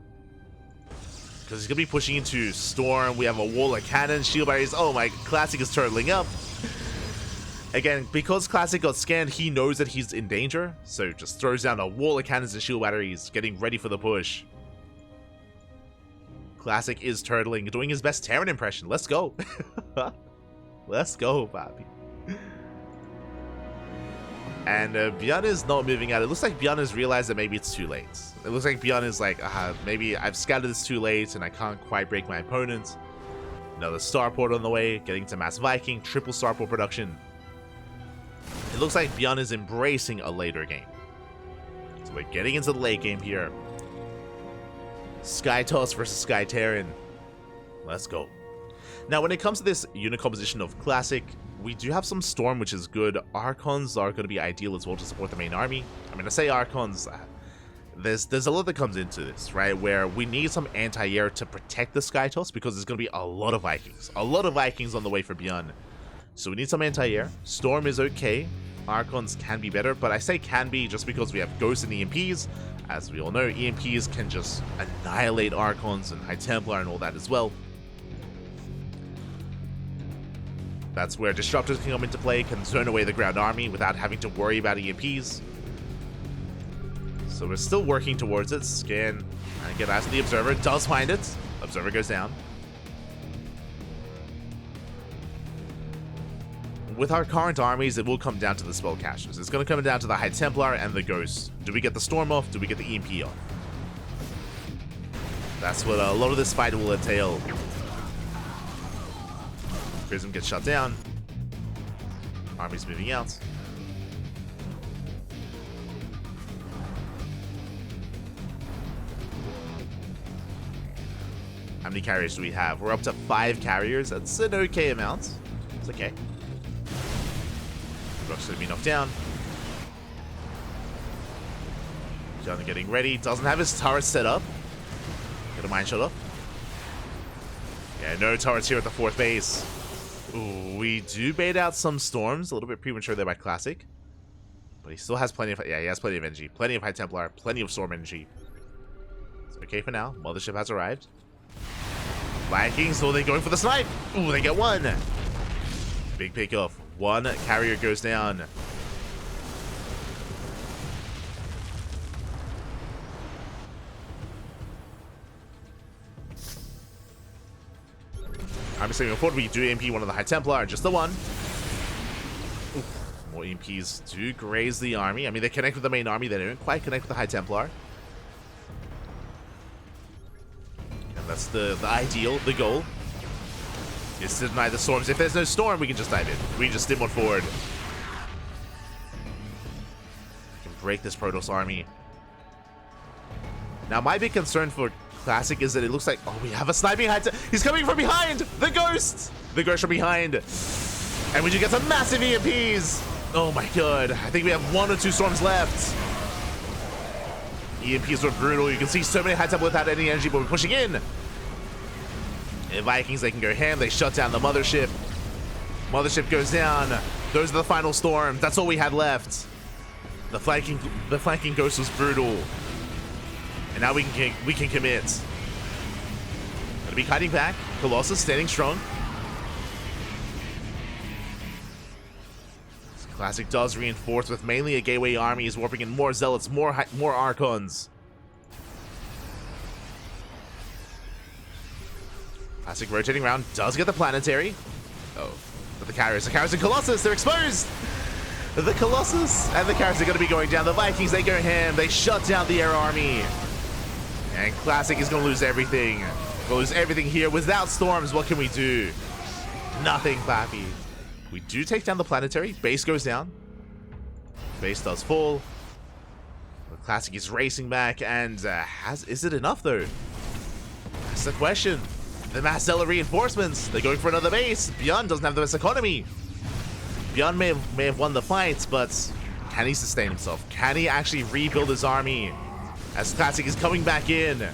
Because he's going to be pushing into Storm. We have a wall of cannon, shield barriers. Oh my, Classic is turtling up. Again, because Classic got scanned, he knows that he's in danger. So just throws down a wall of cannons and shield batteries, getting ready for the push. Classic is turtling, doing his best Terran impression. Let's go. Let's go, Bobby. And ByuN is not moving out. It looks like ByuN has realized that maybe it's too late. It looks like ByuN is like, maybe I've scouted this too late and I can't quite break my opponent. Another starport on the way, getting to Mass Viking, triple starport production. It looks like ByuN is embracing a later game. So we're getting into the late game here. Sky Toss versus Sky Terran. Let's go. Now, when it comes to this unit composition of Classic, we do have some Storm, which is good. Archons are going to be ideal as well to support the main army. I mean, I say Archons, there's a lot that comes into this, right? Where we need some anti-air to protect the Sky Toss because there's going to be a lot of Vikings. A lot of Vikings on the way for ByuN. So we need some anti-air. Storm is okay. Archons can be better, but I say can be just because we have Ghosts and EMPs. As we all know, EMPs can just annihilate Archons and High Templar and all that as well. That's where Disruptors can come into play, can zone away the ground army without having to worry about EMPs. So we're still working towards it. Scan and get after the Observer. Does find it. Observer goes down. With our current armies, it will come down to the spellcasters. It's going to come down to the High Templar and the Ghosts. Do we get the Storm off? Do we get the EMP off? That's what a lot of this fight will entail. Prism gets shut down. Army's moving out. How many carriers do we have? We're up to 5 carriers. That's an okay amount. It's okay. Rock's gonna be knocked down. John getting ready. Doesn't have his turret set up. Get a mine shot off. Yeah, no turrets here at the 4th base. Ooh, we do bait out some Storms. A little bit premature there by Classic. But he still has plenty of... Yeah, he has plenty of energy. Plenty of High Templar. Plenty of Storm energy. It's okay for now. Mothership has arrived. Vikings, so they're going for the snipe. Ooh, they get one. Big pick off. One carrier goes down. I'm just saying before we do EMP one of the High Templar, just the one. Oof, more EMPs do graze the army. I mean, they connect with the main army. They don't quite connect with the High Templar. And that's the ideal, the goal. Is to deny the Storms. If there's no Storm, we can just dive in. We can just stim one forward. We can break this Protoss army. Now, my big concern for Classic is that it looks like, oh, we have a sniping High Templar. He's coming from behind! The Ghost! The Ghost from behind. And we just get some massive EMPs. Oh my god. I think we have 1 or 2 Storms left. EMPs were brutal. You can see so many High Templar without any energy, but we're pushing in. And Vikings, they can go ham. They shut down the Mothership. Mothership goes down. Those are the final Storms. That's all we had left. The flanking Ghost was brutal. And now we can commit. Gonna be kiting back. Colossus standing strong. Classic does reinforce with mainly a gateway army. He's warping in more Zealots, more Archons. Classic rotating around, does get the planetary. Oh, but the carriers and Colossus, they're exposed! The Colossus and the carriers are going to be going down. The Vikings, they go ham. They shut down the air army. And Classic is going to lose everything. We'll lose everything here. Without Storms, what can we do? Nothing, Clappy. We do take down the planetary. Base goes down. Base does fall. The Classic is racing back. And is it enough, though? That's the question. The Mass Zealot reinforcements. They're going for another base. ByuN doesn't have the best economy. ByuN may have won the fight, but can he sustain himself? Can he actually rebuild his army? As Classic is coming back in.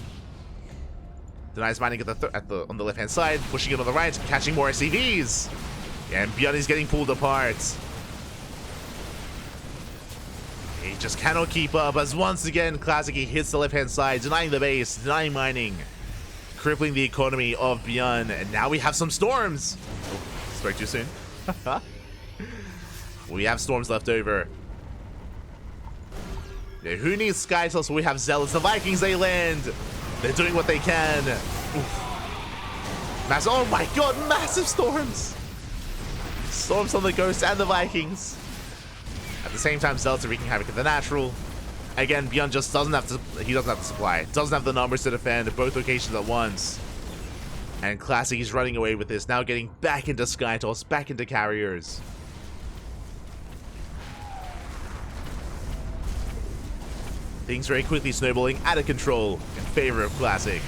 Denies mining on the left-hand side, pushing it on the right, catching more SCVs. And ByuN is getting pulled apart. He just cannot keep up as once again ClanKy hits the left-hand side, denying the base, denying mining, crippling the economy of ByuN, and now we have some storms. Oh, spoke too soon. We have storms left over. Yeah, who needs Sky Toss? We have Zealots. The Vikings, they land. They're doing what they can. Oh my god, massive storms. Storms on the Ghost and the Vikings. At the same time, Zealots are wreaking havoc at the natural. Again, ByuN just doesn't have to, he doesn't have the supply. Doesn't have the numbers to defend both locations at once. And ClanKy is running away with this, now getting back into Sky Toss, back into carriers. Things very quickly snowballing out of control in favor of ClanKy.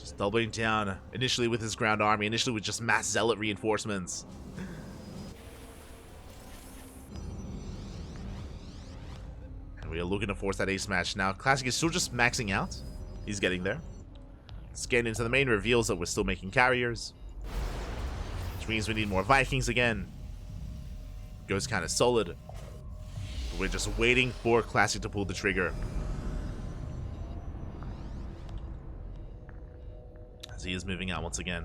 Just doubling down, initially with his ground army, initially with just mass Zealot reinforcements. And we are looking to force that ace match. Now, ClanKy is still just maxing out. He's getting there. Scan into the main reveals that we're still making carriers. Which means we need more Vikings again. Goes kind of solid. But we're just waiting for ClanKy to pull the trigger. As he is moving out once again.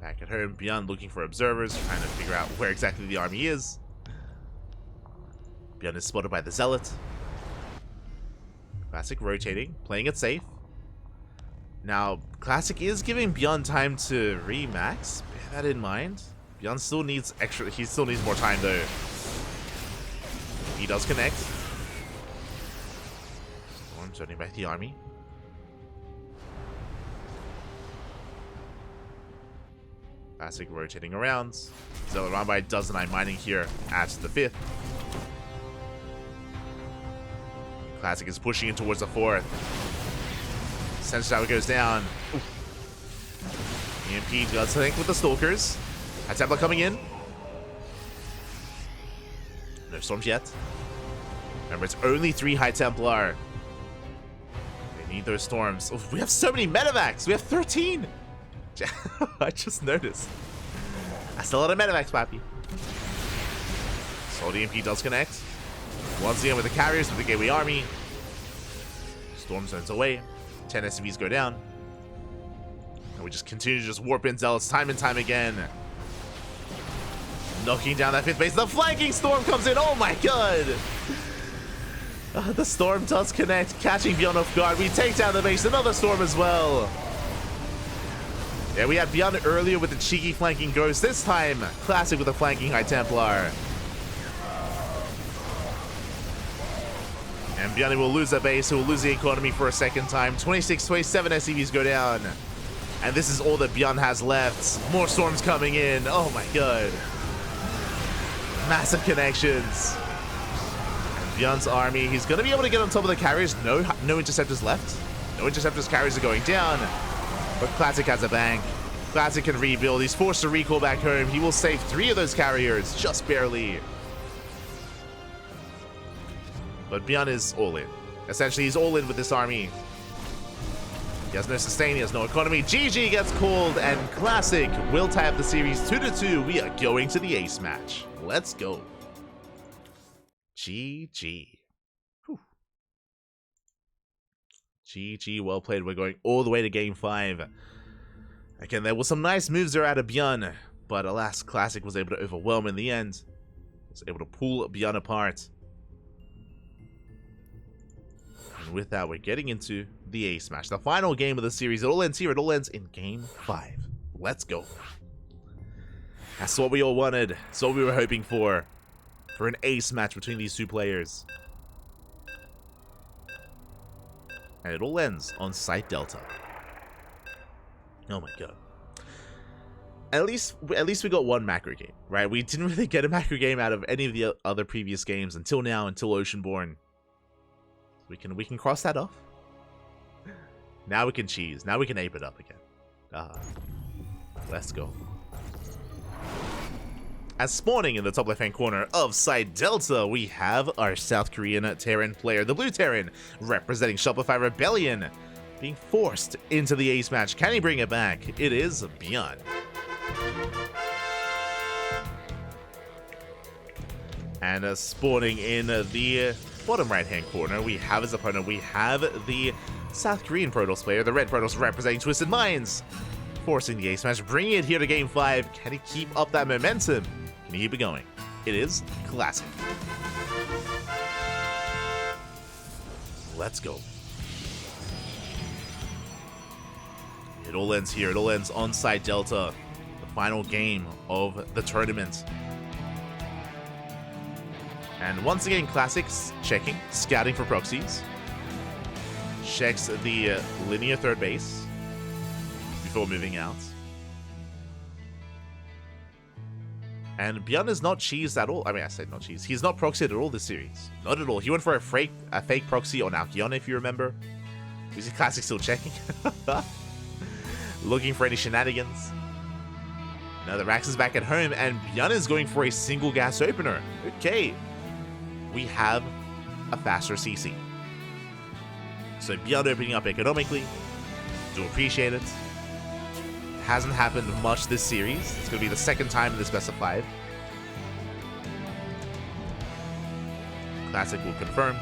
Back at home, ByuN looking for observers, trying to figure out where exactly the army is. ByuN is spotted by the Zealot. ClanKy rotating, playing it safe. Now, ClanKy is giving ByuN time to remax. Bear that in mind. ByuN still needs extra. He still needs more time though. He does connect. Storm turning back the army. ClanKy rotating around. Zealot around by does deny mining here at the 5th. ClanKy is pushing in towards the 4th. Sensor tower goes down. Oof. EMP does link with the Stalkers. High Templar coming in. No storms yet. Remember, it's only 3 High Templar. They need those storms. Oh, we have so many medevacs. We have 13. I just noticed. That's a lot of medevacs, papi. Soul EMP does connect. Once again with the carriers with the Gateway Army. Storm zones away. 10 SCVs go down. And we just continue to just warp in Zealots time and time again. Knocking down that 5th base. The flanking storm comes in. Oh my god. The storm does connect, catching ByuN off guard. We take down the base. Another storm as well. Yeah, we had ByuN earlier with the cheeky flanking Ghost. This time, ClanKy with a flanking High Templar. And ByuN will lose the base, he will lose the economy for a second time. 26, 27 SCVs go down. And this is all that ByuN has left. More storms coming in. Oh my god. Massive connections. And ByuN's army, he's going to be able to get on top of the carriers. No interceptors left. No interceptors, carriers are going down. But ClanKy has a bank. ClanKy can rebuild. He's forced to recall back home. He will save 3 of those carriers, just barely. But ByuN is all in. Essentially, he's all in with this army. He has no sustain, he has no economy. GG gets called, and ClanKy will tie up the series 2-2. We are going to the ace match. Let's go. GG. Whew. GG, well played. We're going all the way to game 5. Again, there were some nice moves there out of ByuN, but alas, ClanKy was able to overwhelm in the end. Was able to pull ByuN apart. And with that, we're getting into the ace match. The final game of the series. It all ends here. It all ends in game 5. Let's go. That's what we all wanted. That's what we were hoping for. For an ace match between these two players. And it all ends on Site Delta. Oh my god. At least we got one macro game, right? We didn't really get a macro game out of any of the other previous games until now, until Oceanborn. We can cross that off. Now we can cheese. Now we can ape it up again. Let's go. As spawning in the top left-hand corner of Site Delta, we have our South Korean Terran player, the Blue Terran, representing Shopify Rebellion. being forced into the ace match. Can he bring it back? It is ByuN. And spawning in the bottom right-hand corner, we have his opponent. We have the South Korean Protoss player, the Red Protoss representing Twisted Minds, forcing the ace match, bringing it here to Game 5. Can he keep up that momentum? Can he keep it going? It is Classic. Let's go. It all ends here. It all ends on side Delta, the final game of the tournament. And once again, Classic's checking, scouting for proxies. Checks the linear third base before moving out. And ByuN is not cheesed at all. I mean, I said not cheesed. He's not proxied at all this series. Not at all. He went for a fake proxy on Alkion, if you remember. We see Classic still checking. Looking for any shenanigans. Now the Rax is back at home, and ByuN is going for a single gas opener. Okay. We have a faster CC. So ByuN opening up economically. Do appreciate it. Hasn't happened much this series. It's going to be the second time in this best of 5. Classic will confirm.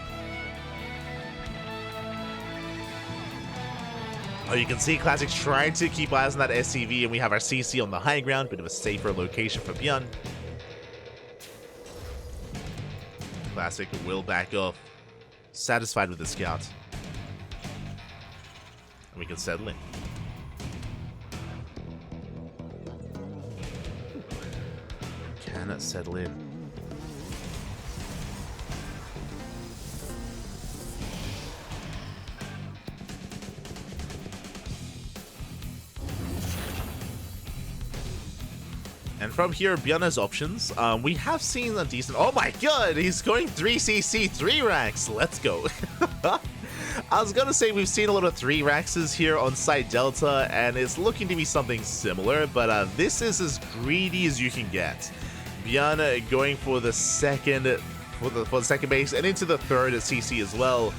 Oh, you can see Classic trying to keep eyes on that SCV, and we have our CC on the high ground. Bit of a safer location for ByuN. Classic will back off. Satisfied with the scout. And we can settle in. Cannot settle in. And from here, ByuN has options. We have seen a decent... Oh my god! He's going 3cc 3 racks! Let's go! I was gonna say we've seen a lot of 3 raxes here on site Delta, and it's looking to be something similar, but this is as greedy as you can get. ByuN going for the second base and into the third CC as well.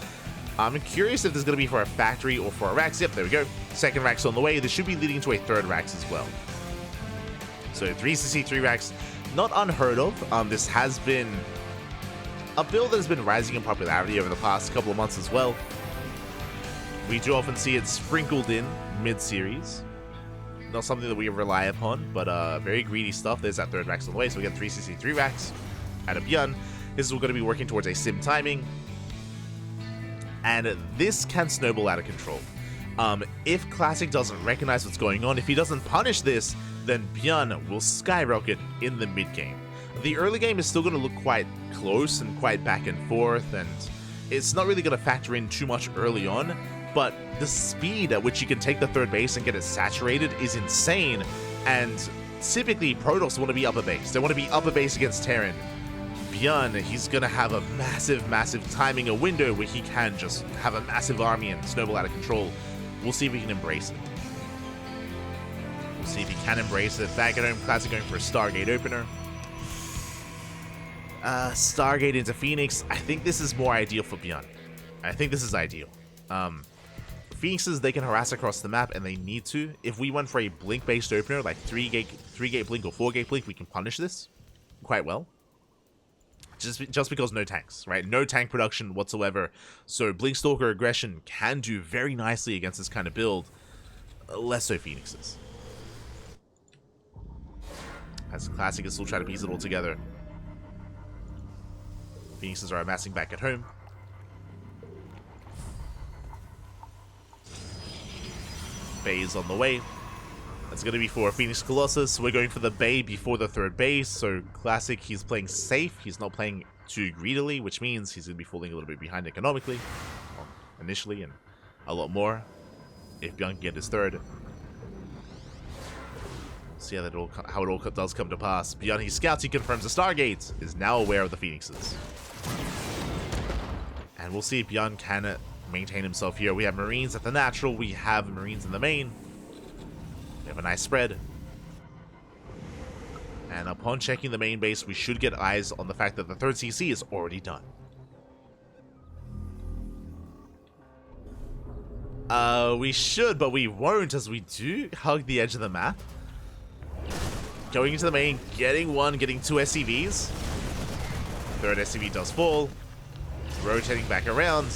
I'm curious if this is going to be for a factory or for a Rax. Yep, there we go. Second Rax on the way. This should be leading to a third Rax as well. So 3cc 3 Rax, not unheard of. This has been a build that has been rising in popularity over the past couple of months as well. We do often see it sprinkled in mid-series. Not something that we rely upon, but very greedy stuff. There's that third Rax on the way, so we get 3cc 3 Rax out of ByuN. This is going to be working towards a sim timing, and this can snowball out of control. If Classic doesn't recognize what's going on, if he doesn't punish this, then ByuN will skyrocket in the mid game. The early game is still going to look quite close and quite back and forth, and it's not really going to factor in too much early on. But the speed at which you can take the third base and get it saturated is insane, and typically Protoss want to be upper base. They want to be upper base against Terran. ByuN, he's going to have a massive timing, a window where he can just have a massive army and snowball out of control. We'll see if he can embrace it. We'll see if he can embrace it. Back at home, Classic going for a Stargate opener. Stargate into Phoenix. I think this is more ideal for ByuN. I think this is ideal. Phoenixes, they can harass across the map, and they need to. If we went for a blink-based opener, like 3-gate blink or 4-gate blink, we can punish this quite well. Just because no tanks, right? No tank production whatsoever. So Blinkstalker aggression can do very nicely against this kind of build. Less so Phoenixes. As Classic is still trying to piece it all together. Phoenixes are amassing back at home. Bay's on the way. That's going to be for Phoenix Colossus. We're going for the Bay before the third base. So Classic, he's playing safe. He's not playing too greedily, which means he's going to be falling a little bit behind economically. Well, initially, and a lot more if ByuN can get his third. See how it all does come to pass. ByuN, he scouts, he confirms the Stargate, is now aware of the Phoenixes. And we'll see if ByuN can maintain himself here. We have Marines at the natural, we have Marines in the main. We have a nice spread. And upon checking the main base, we should get eyes on the fact that the third CC is already done. We should, but we won't, as we do hug the edge of the map. Going into the main, getting one, getting two SCVs. Third SCV does fall. Rotating back around.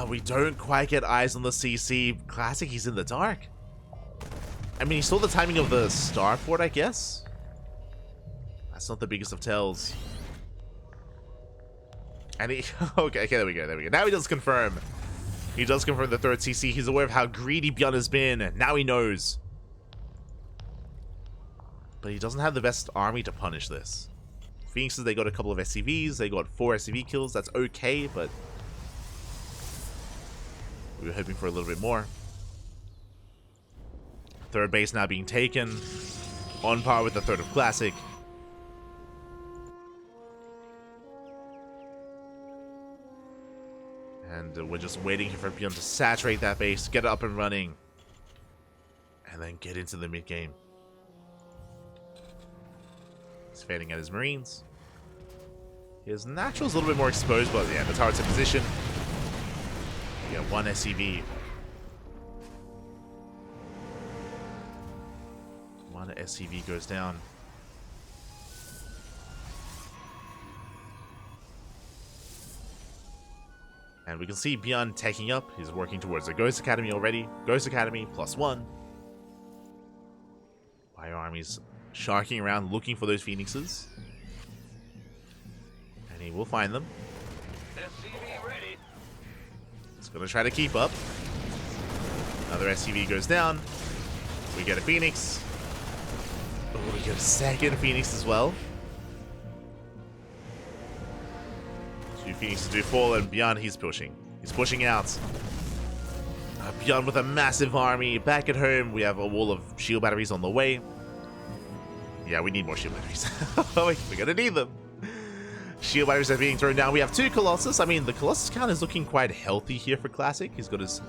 We don't quite get eyes on the CC. Classic, he's in the dark. I mean, he saw the timing of the starport, I guess. That's not the biggest of tells. And he... okay, there we go. Now he does confirm. He does confirm the third CC. He's aware of how greedy ByuN has been. Now he knows. But he doesn't have the best army to punish this. Phoenixes, they got a couple of SCVs. They got 4 SCV kills. That's okay, but... we were hoping for a little bit more. Third base now being taken. On par with the third of Classic. And we're just waiting for ByuN to saturate that base, get it up and running. And then get into the mid-game. He's fading at his Marines. His Natural's a little bit more exposed, but yeah, the turret's in position. We got one SCV. One SCV goes down. And we can see ByuN taking up. He's working towards the Ghost Academy already. Ghost Academy +1. ByuN armies sharking around looking for those Phoenixes. And he will find them. He's going to try to keep up. Another SCV goes down. We get a Phoenix. Oh, we get a second Phoenix as well. Two Phoenixes do fall, and ByuN, he's pushing. He's pushing out. ByuN with a massive army. Back at home, we have a wall of shield batteries on the way. Yeah, we need more shield batteries. We're gonna need them. Shield batteries are being thrown down. We have 2 Colossus. I mean, the Colossus count is looking quite healthy here for Classic. He's got his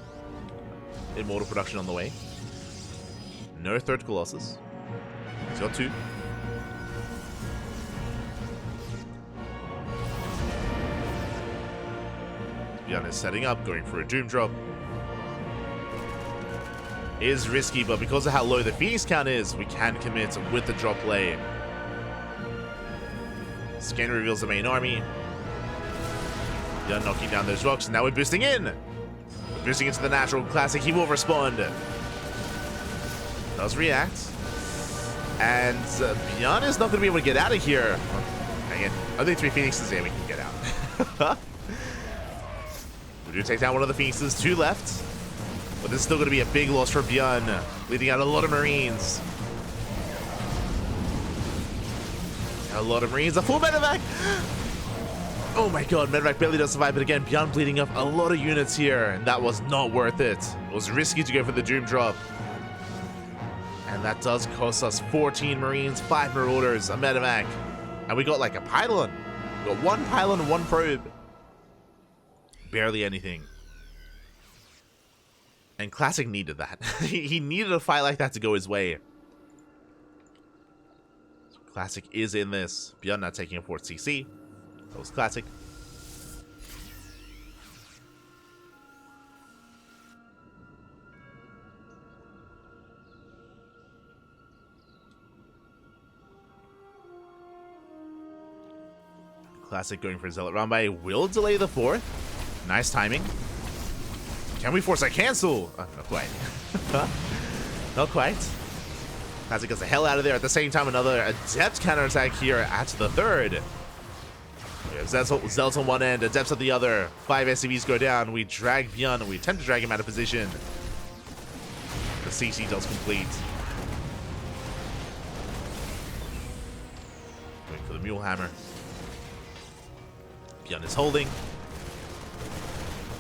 Immortal production on the way. No third Colossus. He's got 2. ByuN is setting up, going for a Doom drop. Is risky, but because of how low the Phoenix count is, we can commit with the drop play. Scan reveals the main army. ByuN knocking down those rocks, and now we're boosting in. We're boosting into the natural. Classic, he will respond. Does react. And ByuN is not going to be able to get out of here. Oh, dang it. I think 3 Phoenixes there, we can get out. We do take down one of the Phoenixes, 2 left. But this is still going to be a big loss for ByuN, leading out a lot of Marines. A lot of Marines, a full medevac! Oh my god, medevac barely does survive, but again, ByuN bleeding up a lot of units here, and that was not worth it. It was risky to go for the Doom drop. And that does cost us 14 Marines, 5 Marauders, a medevac. And we got like a pylon. We got 1 pylon and 1 probe. Barely anything. And Classic needed that. He needed a fight like that to go his way. So Classic is in this. ByuN not taking a 4th CC. That was Classic. Classic going for Zealot round by will delay the 4th. Nice timing. Can we force a cancel? Not quite. Not quite. Classic gets the hell out of there. At the same time, another Adept counterattack here at the 3rd. We have Zealot on one end, Adepts at the other. 5 SCVs go down. We drag ByuN, and we attempt to drag him out of position. The CC does complete. Going for the Mule Hammer. ByuN is holding.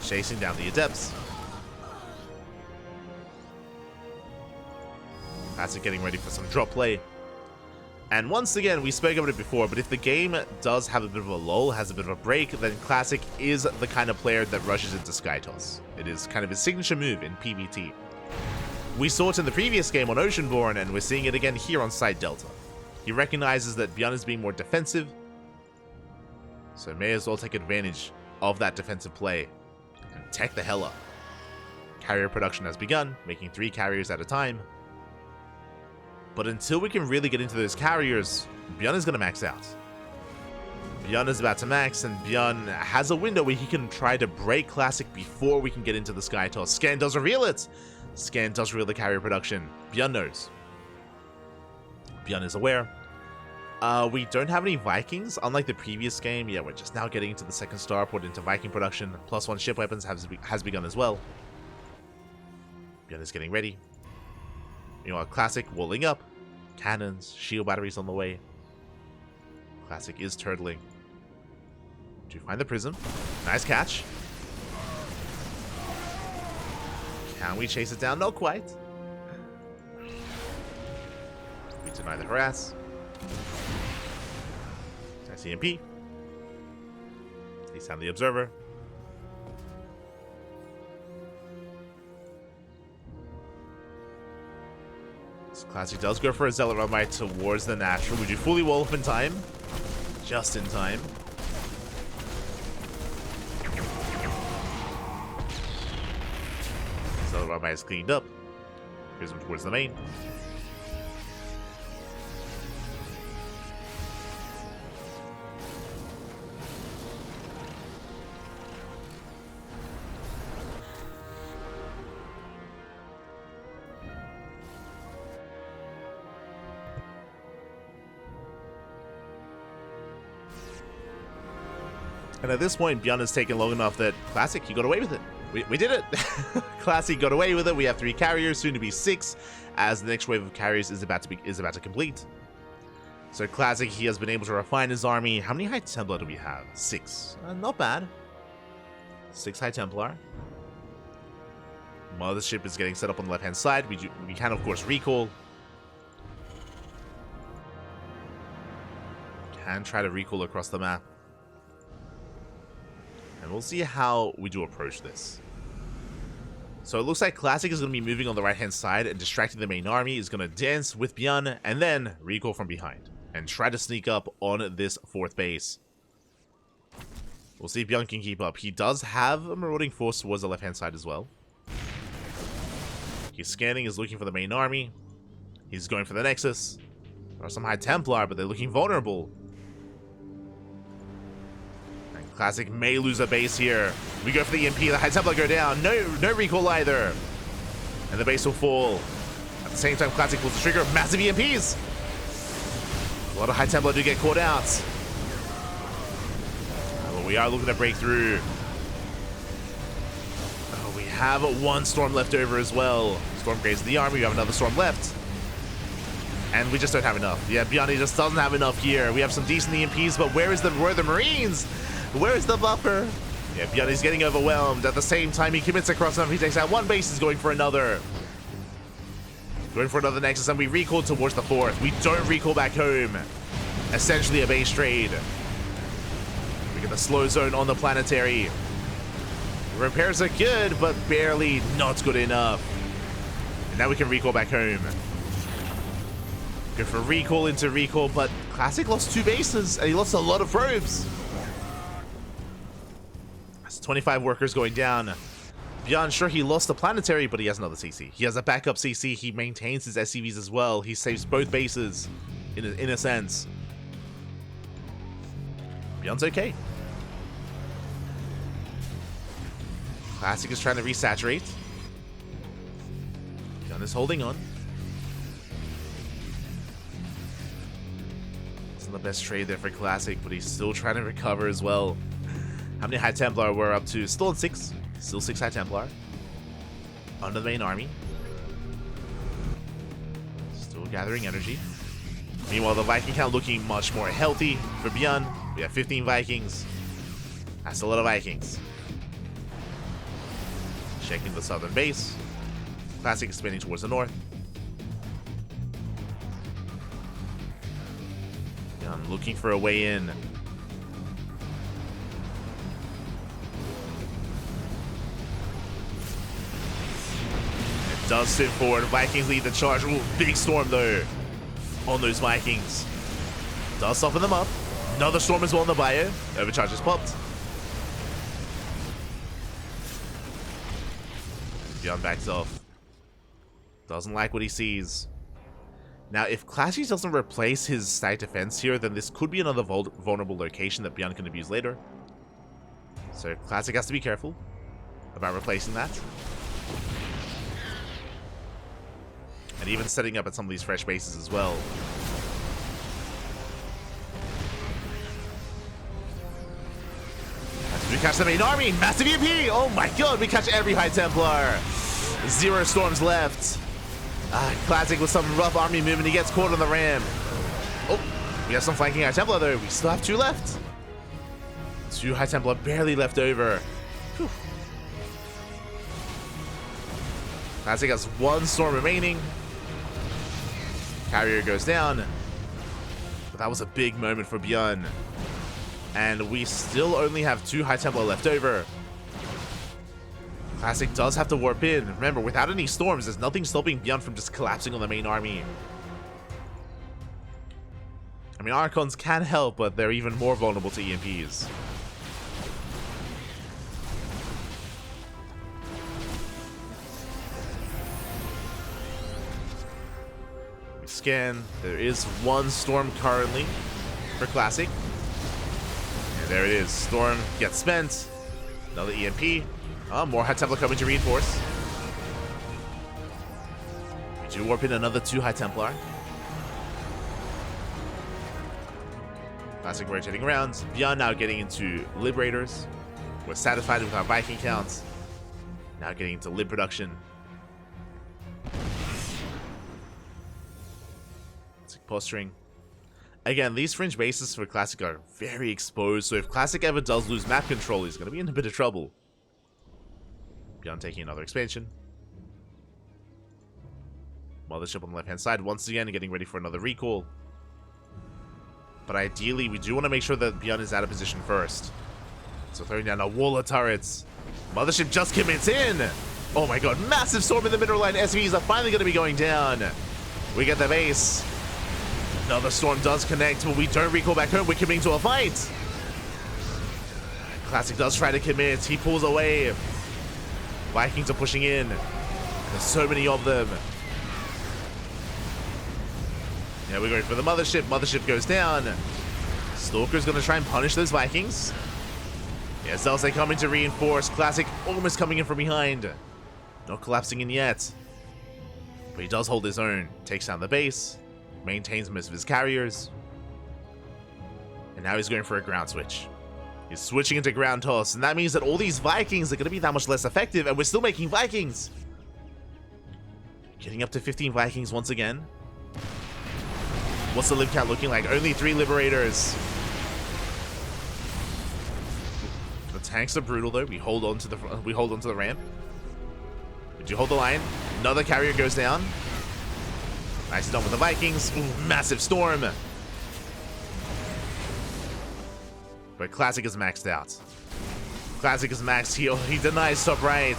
Chasing down the Adepts. Classic getting ready for some drop play. And once again, we spoke about it before, but if the game does have a bit of a lull, has a bit of a break, then Classic is the kind of player that rushes into Sky Toss. It is kind of his signature move in PvT. We saw it in the previous game on Oceanborn, and we're seeing it again here on Side Delta. He recognizes that ByuN is being more defensive, so may as well take advantage of that defensive play and tech the hell up. Carrier production has begun, making 3 carriers at a time. But until we can really get into those carriers, ByuN is going to max out. ByuN is about to max, and ByuN has a window where he can try to break Classic before we can get into the Sky Toss. Scan does reveal it! Scan does reveal the carrier production. ByuN knows. ByuN is aware. We don't have any Vikings, unlike the previous game. Yeah, we're just now getting into the second starport, into Viking production. +1 ship weapons has begun as well. ByuN is getting ready. Meanwhile, Classic walling up. Cannons, shield batteries on the way. Classic is turtling. To find the prism. Nice catch. Can we chase it down? Not quite. We deny the harass. Nice EMP. Takes down the observer. So Classic does go for a Zealot Rumite towards the natural. We do fully wall up in time. Just in time. Zealot Rumite is cleaned up. Prism towards the main. And at this point, ByuN has taken long enough that Classic, he got away with it. We did it! Classic got away with it. We have 3 carriers, soon to be 6, as the next wave of carriers is about to complete. So Classic, he has been able to refine his army. How many High Templar do we have? 6. Not bad. 6 High Templar. Mothership is getting set up on the left-hand side. We can, of course, recall. Can try to recall across the map. And we'll see how we do approach this. So it looks like Classic is going to be moving on the right-hand side and distracting the main army. Is going to dance with ByuN and then recall from behind and try to sneak up on this 4th base. We'll see if ByuN can keep up. He does have a marauding force towards the left-hand side as well. He's scanning, is looking for the main army. He's going for the Nexus. There are some High Templar, but they're looking vulnerable. Classic may lose a base here. We go for the EMP. The High Templar go down. No recall either. And the base will fall. At the same time, Classic pulls the trigger. Massive EMPs. A lot of High Templar do get caught out. But we are looking to break through. Oh, we have 1 Storm left over as well. Storm grazes the army. We have another Storm left. And we just don't have enough. Yeah, ByuN just doesn't have enough here. We have some decent EMPs, but where are the Marines? Where's the buffer? Yeah, ByuN is getting overwhelmed. At the same time, he commits across enough. He takes out 1 base, is going for another. Going for another Nexus, and we recall towards the 4th. We don't recall back home. Essentially a base trade. We get the slow zone on the planetary. Repairs are good, but barely not good enough. And now we can recall back home. Go for recall into recall, but Classic lost 2 bases, and he lost a lot of probes. 25 workers going down. ByuN, sure, he lost the planetary, but he has another CC. He has a backup CC. He maintains his SCVs as well. He saves both bases, in a sense. ByuN's okay. Classic is trying to resaturate. ByuN is holding on. Isn't the best trade there for Classic, but he's still trying to recover as well. How many High Templar we're up to? Still at 6. Still 6 High Templar. Under the main army. Still gathering energy. Meanwhile, the Viking count looking much more healthy for ByuN. We have 15 Vikings. That's a lot of Vikings. Checking the southern base. Classic is spinning towards the north. ByuN looking for a way in. Does sit forward. Vikings lead the charge. Ooh, big storm though on those Vikings. Does soften them up. Another storm as well on the ByuN. Overcharge is popped. ByuN backs off. Doesn't like what he sees. Now, if Classy doesn't replace his static defense here, then this could be another vulnerable location that ByuN can abuse later. So Classic has to be careful about replacing that. And even setting up at some of these fresh bases as well. We catch the main army! Massive EP! Oh my god, we catch every High Templar! 0 storms left. Classic with some rough army movement. He gets caught on the ram. Oh, we have some flanking High Templar though. We still have 2 left. 2 High Templar barely left over. Whew. Classic has 1 storm remaining. Carrier goes down. But that was a big moment for ByuN. And we still only have 2 High Templar left over. Classic does have to warp in. Remember, without any storms, there's nothing stopping ByuN from just collapsing on the main army. I mean, Archons can help, but they're even more vulnerable to EMPs. We scan. There is 1 storm currently for Classic. And there it is. Storm gets spent. Another EMP. Oh, more High Templar coming to reinforce. We do warp in another 2 High Templar. Classic rotating around. ByuN now getting into Liberators. We're satisfied with our Viking counts. Now getting into Lib production. Classic posturing. Again, these fringe bases for Classic are very exposed, so if Classic ever does lose map control, he's going to be in a bit of trouble. ByuN taking another expansion. Mothership on the left-hand side, once again, getting ready for another recall. But ideally, we do want to make sure that ByuN is out of position first. So throwing down a wall of turrets. Mothership just commits in! Oh my god, massive storm in the middle line. SVs are finally going to be going down. We get the base. Another storm does connect, but we don't recall back home. We're committing to a fight. Classic does try to commit. He pulls away. Vikings are pushing in. There's so many of them. Yeah, we're going for the Mothership. Mothership goes down. Stalker's going to try and punish those Vikings. Yeah, Zelce coming to reinforce. Classic almost coming in from behind. Not collapsing in yet. But he does hold his own. Takes down the base. Maintains most of his carriers. And now he's going for a ground switch. He's switching into ground toss, and that means that all these Vikings are going to be that much less effective, and we're still making Vikings. Getting up to 15 Vikings once again. What's the live count looking like? Only 3 Liberators. The tanks are brutal though. We hold on to the ramp. We do hold the line. Another carrier goes down. Nicely done with the Vikings. Ooh, massive storm. But Classic is maxed out. Classic is maxed heal. He denies top right.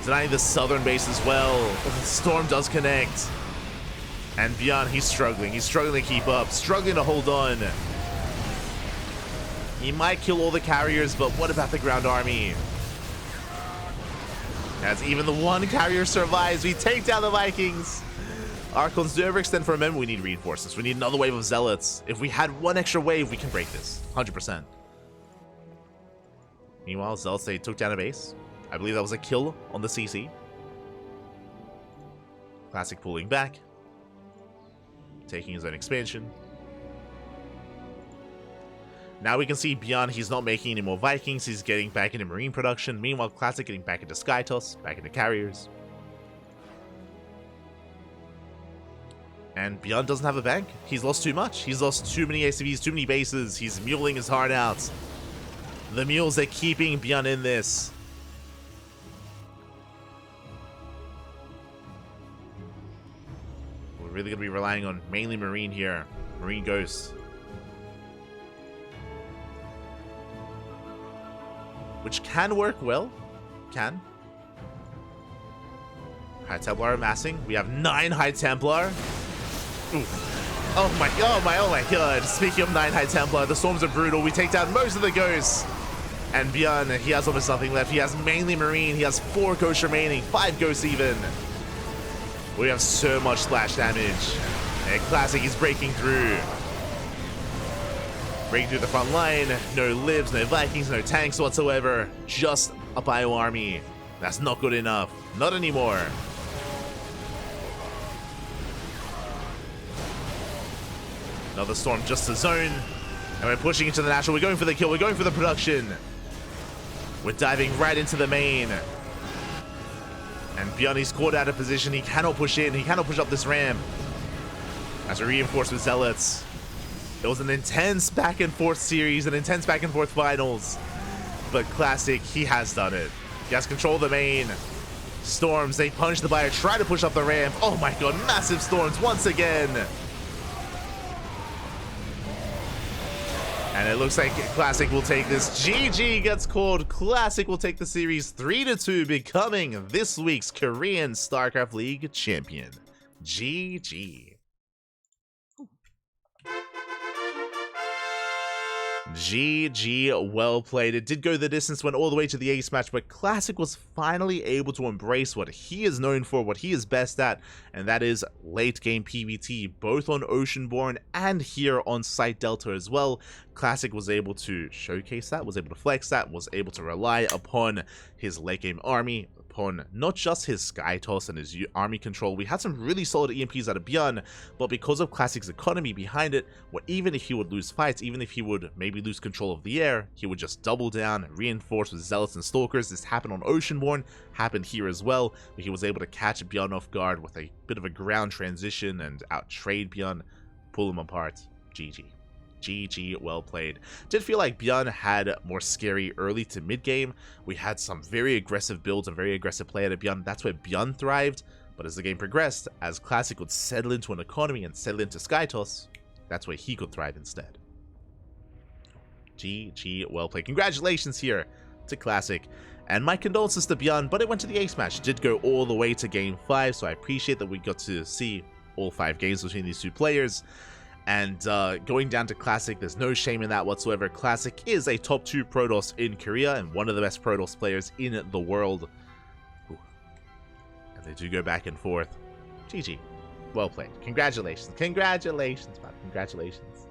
Denying the southern base as well. Storm does connect. And ByuN, he's struggling. He's struggling to keep up. Struggling to hold on. He might kill all the carriers, but what about the ground army? As even the 1 carrier survives, we take down the Vikings. Archons do overextend for a moment. We need reinforcements. We need another wave of Zealots. If we had 1 extra wave, we can break this. 100%. Meanwhile, Zealots, they took down a base. I believe that was a kill on the CC. Classic pulling back. Taking his own expansion. Now we can see ByuN, he's not making any more Vikings. He's getting back into Marine production. Meanwhile, Classic getting back into Skytoss, back into carriers. And ByuN doesn't have a bank. He's lost too much. He's lost too many ACVs, too many bases. He's muling his heart out. The mules are keeping ByuN in this. We're really going to be relying on mainly Marine here. Marine Ghost. Which can work well. Can. High Templar amassing. We have 9 High Templar. Oof. Oh my god. Speaking of 9 High Templar, the storms are brutal. We take down most of the ghosts. And ByuN, he has almost nothing left. He has mainly Marine. He has 4 ghosts remaining, 5 ghosts even. We have so much splash damage. And Classic, he's breaking through. Breaking through the front line. No libs, no Vikings, no tanks whatsoever. Just a bio army. That's not good enough. Not anymore. Another storm just to zone. And we're pushing into the natural. We're going for the kill. We're going for the production. We're diving right into the main. And ByuN, he's caught out of position. He cannot push in. He cannot push up this ramp. As we reinforce with Zealots. It was an intense back and forth series, an intense back and forth finals. But Classic, he has done it. He has control of the main. Storms, they punish the buyer, try to push up the ramp. Oh my god, massive storms once again. And it looks like Classic will take this. GG gets called. Classic will take the series 3-2, becoming this week's Korean StarCraft League champion. GG. GG, well played. It did go the distance, went all the way to the ace match, but Classic was finally able to embrace what he is known for, what he is best at, and that is late game PvT, both on Oceanborn and here on Site Delta as well. Classic was able to showcase that, was able to flex that, was able to rely upon his late game army, upon not just his sky toss and his army control. We had some really solid EMPs out of ByuN, but because of Classic's economy behind it, where even if he would lose fights, even if he would maybe lose control of the air, he would just double down, reinforce with Zealots and Stalkers. This happened on Oceanborn, happened here as well, where he was able to catch ByuN off guard with a bit of a ground transition and out-trade ByuN, pull him apart. GG. GG, well played. Did feel like ByuN had more scary early to mid game. We had some very aggressive builds and very aggressive play out of ByuN. That's where ByuN thrived. But as the game progressed, as Classic would settle into an economy and settle into Skytoss, that's where he could thrive instead. GG, well played. Congratulations here to Classic. And my condolences to ByuN, but it went to the ace match. It did go all the way to game 5, so I appreciate that we got to see all 5 games between these two players. And going down to Classic, there's no shame in that whatsoever. Classic is a top 2 Protoss in Korea and one of the best Protoss players in the world. Ooh. And they do go back and forth. GG. Well played. Congratulations. Congratulations, man. Congratulations.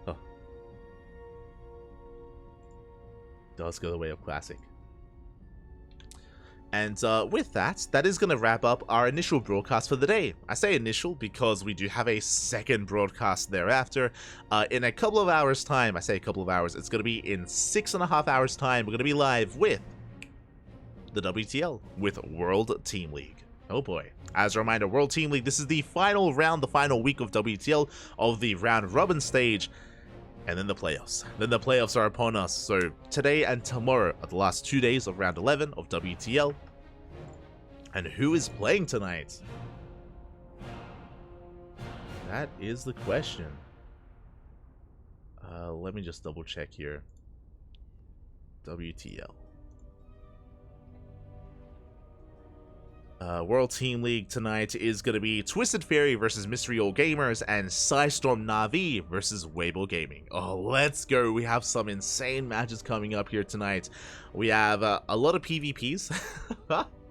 Oh. Does go the way of Classic. And with that, that is going to wrap up our initial broadcast for the day. I say initial because we do have a second broadcast thereafter. In a couple of hours' time, I say a couple of hours, it's going to be in 6.5 hours' time, we're going to be live with the WTL, with World Team League. Oh boy. As a reminder, World Team League, this is the final round, the final week of WTL, of the round robin stage. And then the playoffs. Then the playoffs are upon us. So today and tomorrow are the last 2 days of round 11 of WTL. And who is playing tonight? That is the question. Let me just double check here. WTL. World Team League tonight is going to be Twisted Fairy versus Mystery All Gamers and Psystorm Na'Vi versus Weibo Gaming. Oh, let's go. We have some insane matches coming up here tonight. We have a lot of PvPs.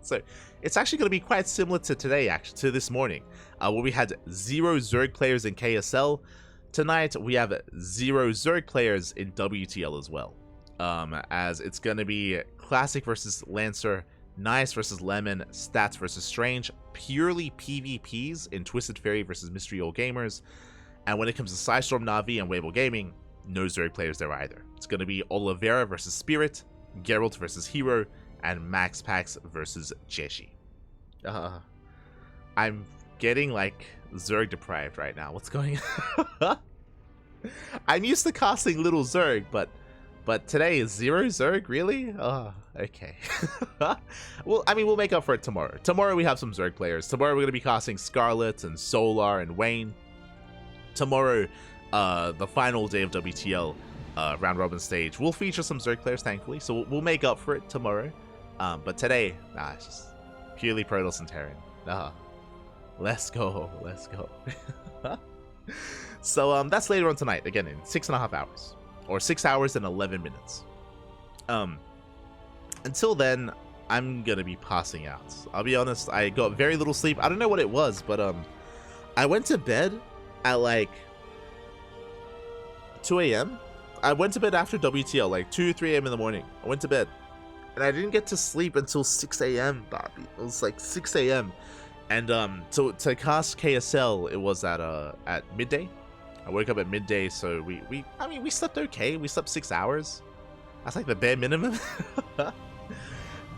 So it's actually going to be quite similar to today, actually, to this morning, where we had 0 Zerg players in KSL. Tonight, we have 0 Zerg players in WTL as well. As it's going to be Classic versus Lancer, Nice versus Lemon, Stats versus Strange, purely PvPs in Twisted Fairy versus Mystery All Gamers. And when it comes to Psystorm Na'Vi and Weibo Gaming, no Zerg players there either. It's going to be Oliveira versus Spirit, Geralt versus Hero, and Max Pax versus Jeshi. I'm getting like Zerg deprived right now. What's going on? I'm used to casting little Zerg, but today is 0 Zerg, really? Oh, okay. Well, I mean, we'll make up for it tomorrow. Tomorrow we have some Zerg players. Tomorrow we're going to be casting Scarlet and Solar and Wayne. Tomorrow, the final day of WTL round robin stage, we'll feature some Zerg players, thankfully. So we'll make up for it tomorrow. But today, it's just purely Protoss and Terran. Let's go. Let's go. So that's later on tonight. Again, in 6.5 hours. Or 6 hours and 11 minutes. Until then, I'm gonna be passing out. I'll be honest, I got very little sleep. I don't know what it was, but I went to bed at like 2 a.m. I went to bed after WTL, like 2, 3 a.m. in the morning. I went to bed, and I didn't get to sleep until 6 a.m., Bobby. It was like 6 a.m. And to cast KSL, it was at midday. I woke up at midday, so we slept okay. We slept 6 hours. That's like the bare minimum.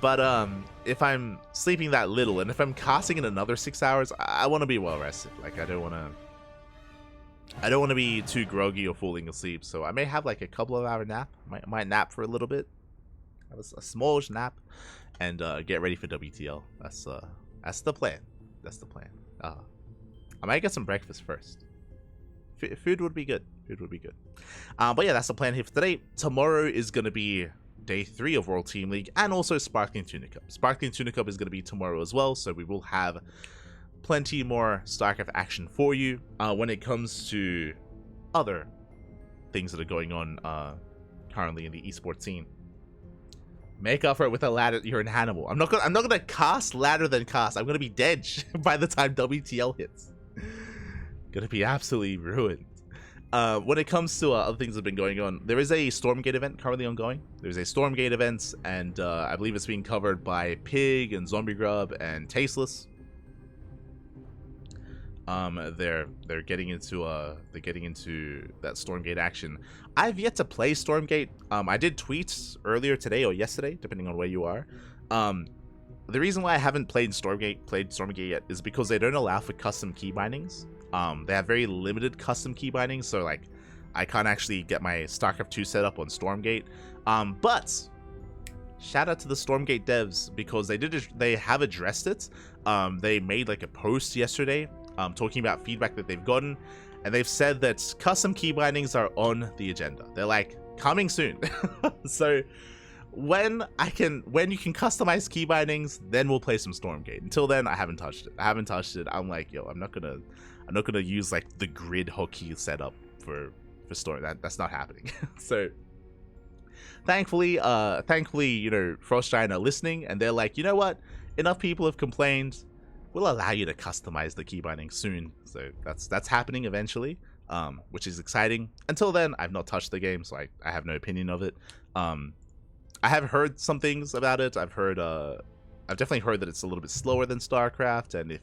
But if I'm sleeping that little, and if I'm casting in another 6 hours, I want to be well rested. Like I don't want to be too groggy or falling asleep. So I may have like a couple of hour nap. Might nap for a little bit, have a smallish nap, and get ready for WTL. That's the plan. That's the plan. I might get some breakfast first. Food would be good. Food would be good. But yeah, that's the plan here for today. Tomorrow is going to be day 3 of World Team League, and also Sparkling Tuna Cup. Sparkling Tuna Cup is going to be tomorrow as well, so we will have plenty more StarCraft action for you when it comes to other things that are going on currently in the esports scene. Make up for it with a ladder. You're in Hannibal. I'm not gonna cast ladder than cast. I'm gonna be dead by the time WTL hits. Gonna be absolutely ruined. When it comes to other things that have been going on, there is a Stormgate event currently ongoing. There's a Stormgate event, and I believe it's being covered by Pig and Zombie Grub and Tasteless. They're getting into that Stormgate action. I've yet to play Stormgate. I did tweets earlier today or yesterday, depending on where you are. The reason why I haven't played Stormgate yet is because they don't allow for custom key bindings. They have very limited custom key bindings, so like I can't actually get my StarCraft 2 set up on Stormgate. But shout out to the Stormgate devs, because they have addressed it. They made like a post yesterday talking about feedback that they've gotten, and they've said that custom key bindings are on the agenda. They're like coming soon. So when you can customize key bindings, then we'll play some Stormgate. Until then, I haven't touched it. I'm like, yo, I'm not gonna use like the grid hotkey setup for Storm. That's not happening. So thankfully, you know, Frost Giant are listening, and they're like, you know what? Enough people have complained. We'll allow you to customize the key binding soon. So that's happening eventually, which is exciting. Until then, I've not touched the game, so I have no opinion of it. I have heard some things about it. I've definitely heard that it's a little bit slower than StarCraft, and if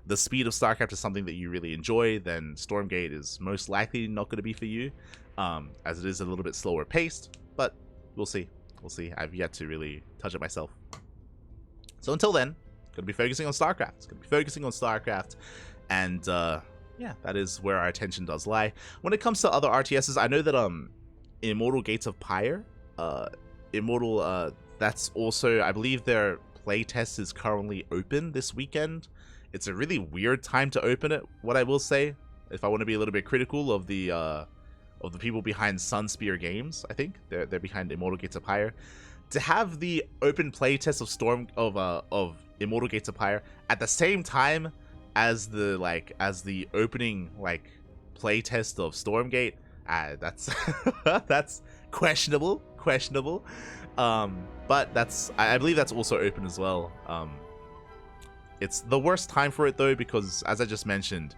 the speed of StarCraft is something that you really enjoy, then Stormgate is most likely not going to be for you, as it is a little bit slower paced. But we'll see. I've yet to really touch it myself. So until then, gonna be focusing on StarCraft. And yeah, that is where our attention does lie. When it comes to other RTSs, I know that Immortal Gates of Pyre, that's also, I believe their playtest is currently open this weekend. It's a really weird time to open it, what I will say, if I want to be a little bit critical of the people behind Sunspear Games. I think they're behind Immortal Gates of Pyre. To have the open playtest of Immortal Gates of Pyre at the same time as the opening like playtest of Stormgate, that's that's questionable. But I believe that's also open as well. It's the worst time for it though, because as I just mentioned,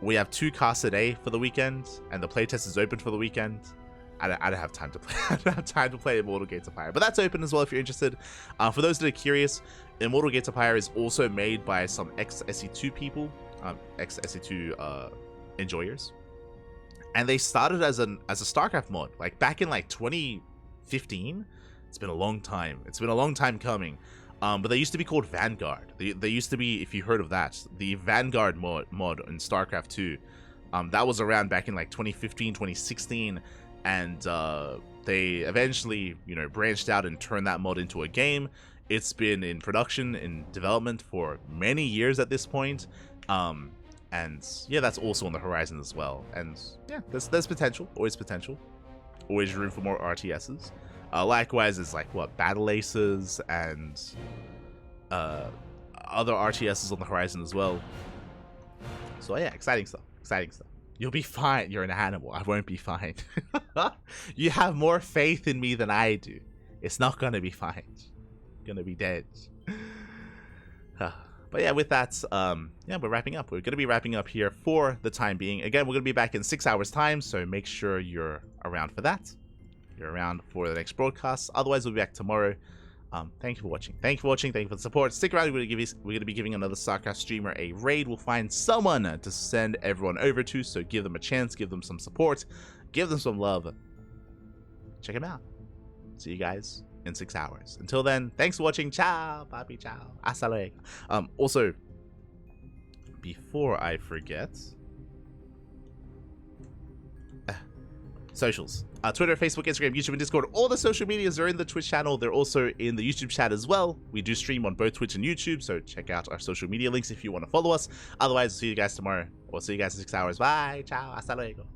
we have 2 casts a day for the weekend, and the playtest is open for the weekend. I don't have time to play. I don't have time to play Immortal Gates of Pyre, but that's open as well if you're interested. For those that are curious, Immortal Gates of Pyre is also made by some ex-SE2 people, ex-SE2 enjoyers, and they started as a StarCraft mod, like back in like 2015. It's been a long time. It's been a long time coming. But they used to be called Vanguard. They used to be, if you heard of that, the Vanguard mod in StarCraft 2. That was around back in like 2015, 2016. And they eventually, you know, branched out and turned that mod into a game. It's been in production, in development for many years at this point. And yeah, that's also on the horizon as well. And yeah, there's potential, always room for more RTSs. Likewise, it's like Battle Aces and other RTSs on the horizon as well. So yeah, exciting stuff. You'll be fine. You're an animal. I won't be fine. You have more faith in me than I do. It's not gonna be fine. Gonna be dead. But yeah, with that, yeah, we're wrapping up. We're gonna be wrapping up here for the time being. Again, we're gonna be back in 6 hours time, so make sure you're around for that. You're around for the next broadcast. Otherwise, we'll be back tomorrow. Thank you for watching. Thank you for watching. Thank you for the support. Stick around. We're gonna be giving another StarCraft streamer a raid. We'll find someone to send everyone over to. So give them a chance. Give them some support. Give them some love. Check them out. See you guys in 6 hours. Until then, thanks for watching. Ciao, papi, ciao. Hasta luego. Also, before I forget, socials. Twitter, Facebook, Instagram, YouTube, and Discord. All the social medias are in the Twitch channel. They're also in the YouTube chat as well. We do stream on both Twitch and YouTube, so check out our social media links if you want to follow us. Otherwise, I'll see you guys tomorrow. Or see you guys in 6 hours. Bye. Ciao. Hasta luego.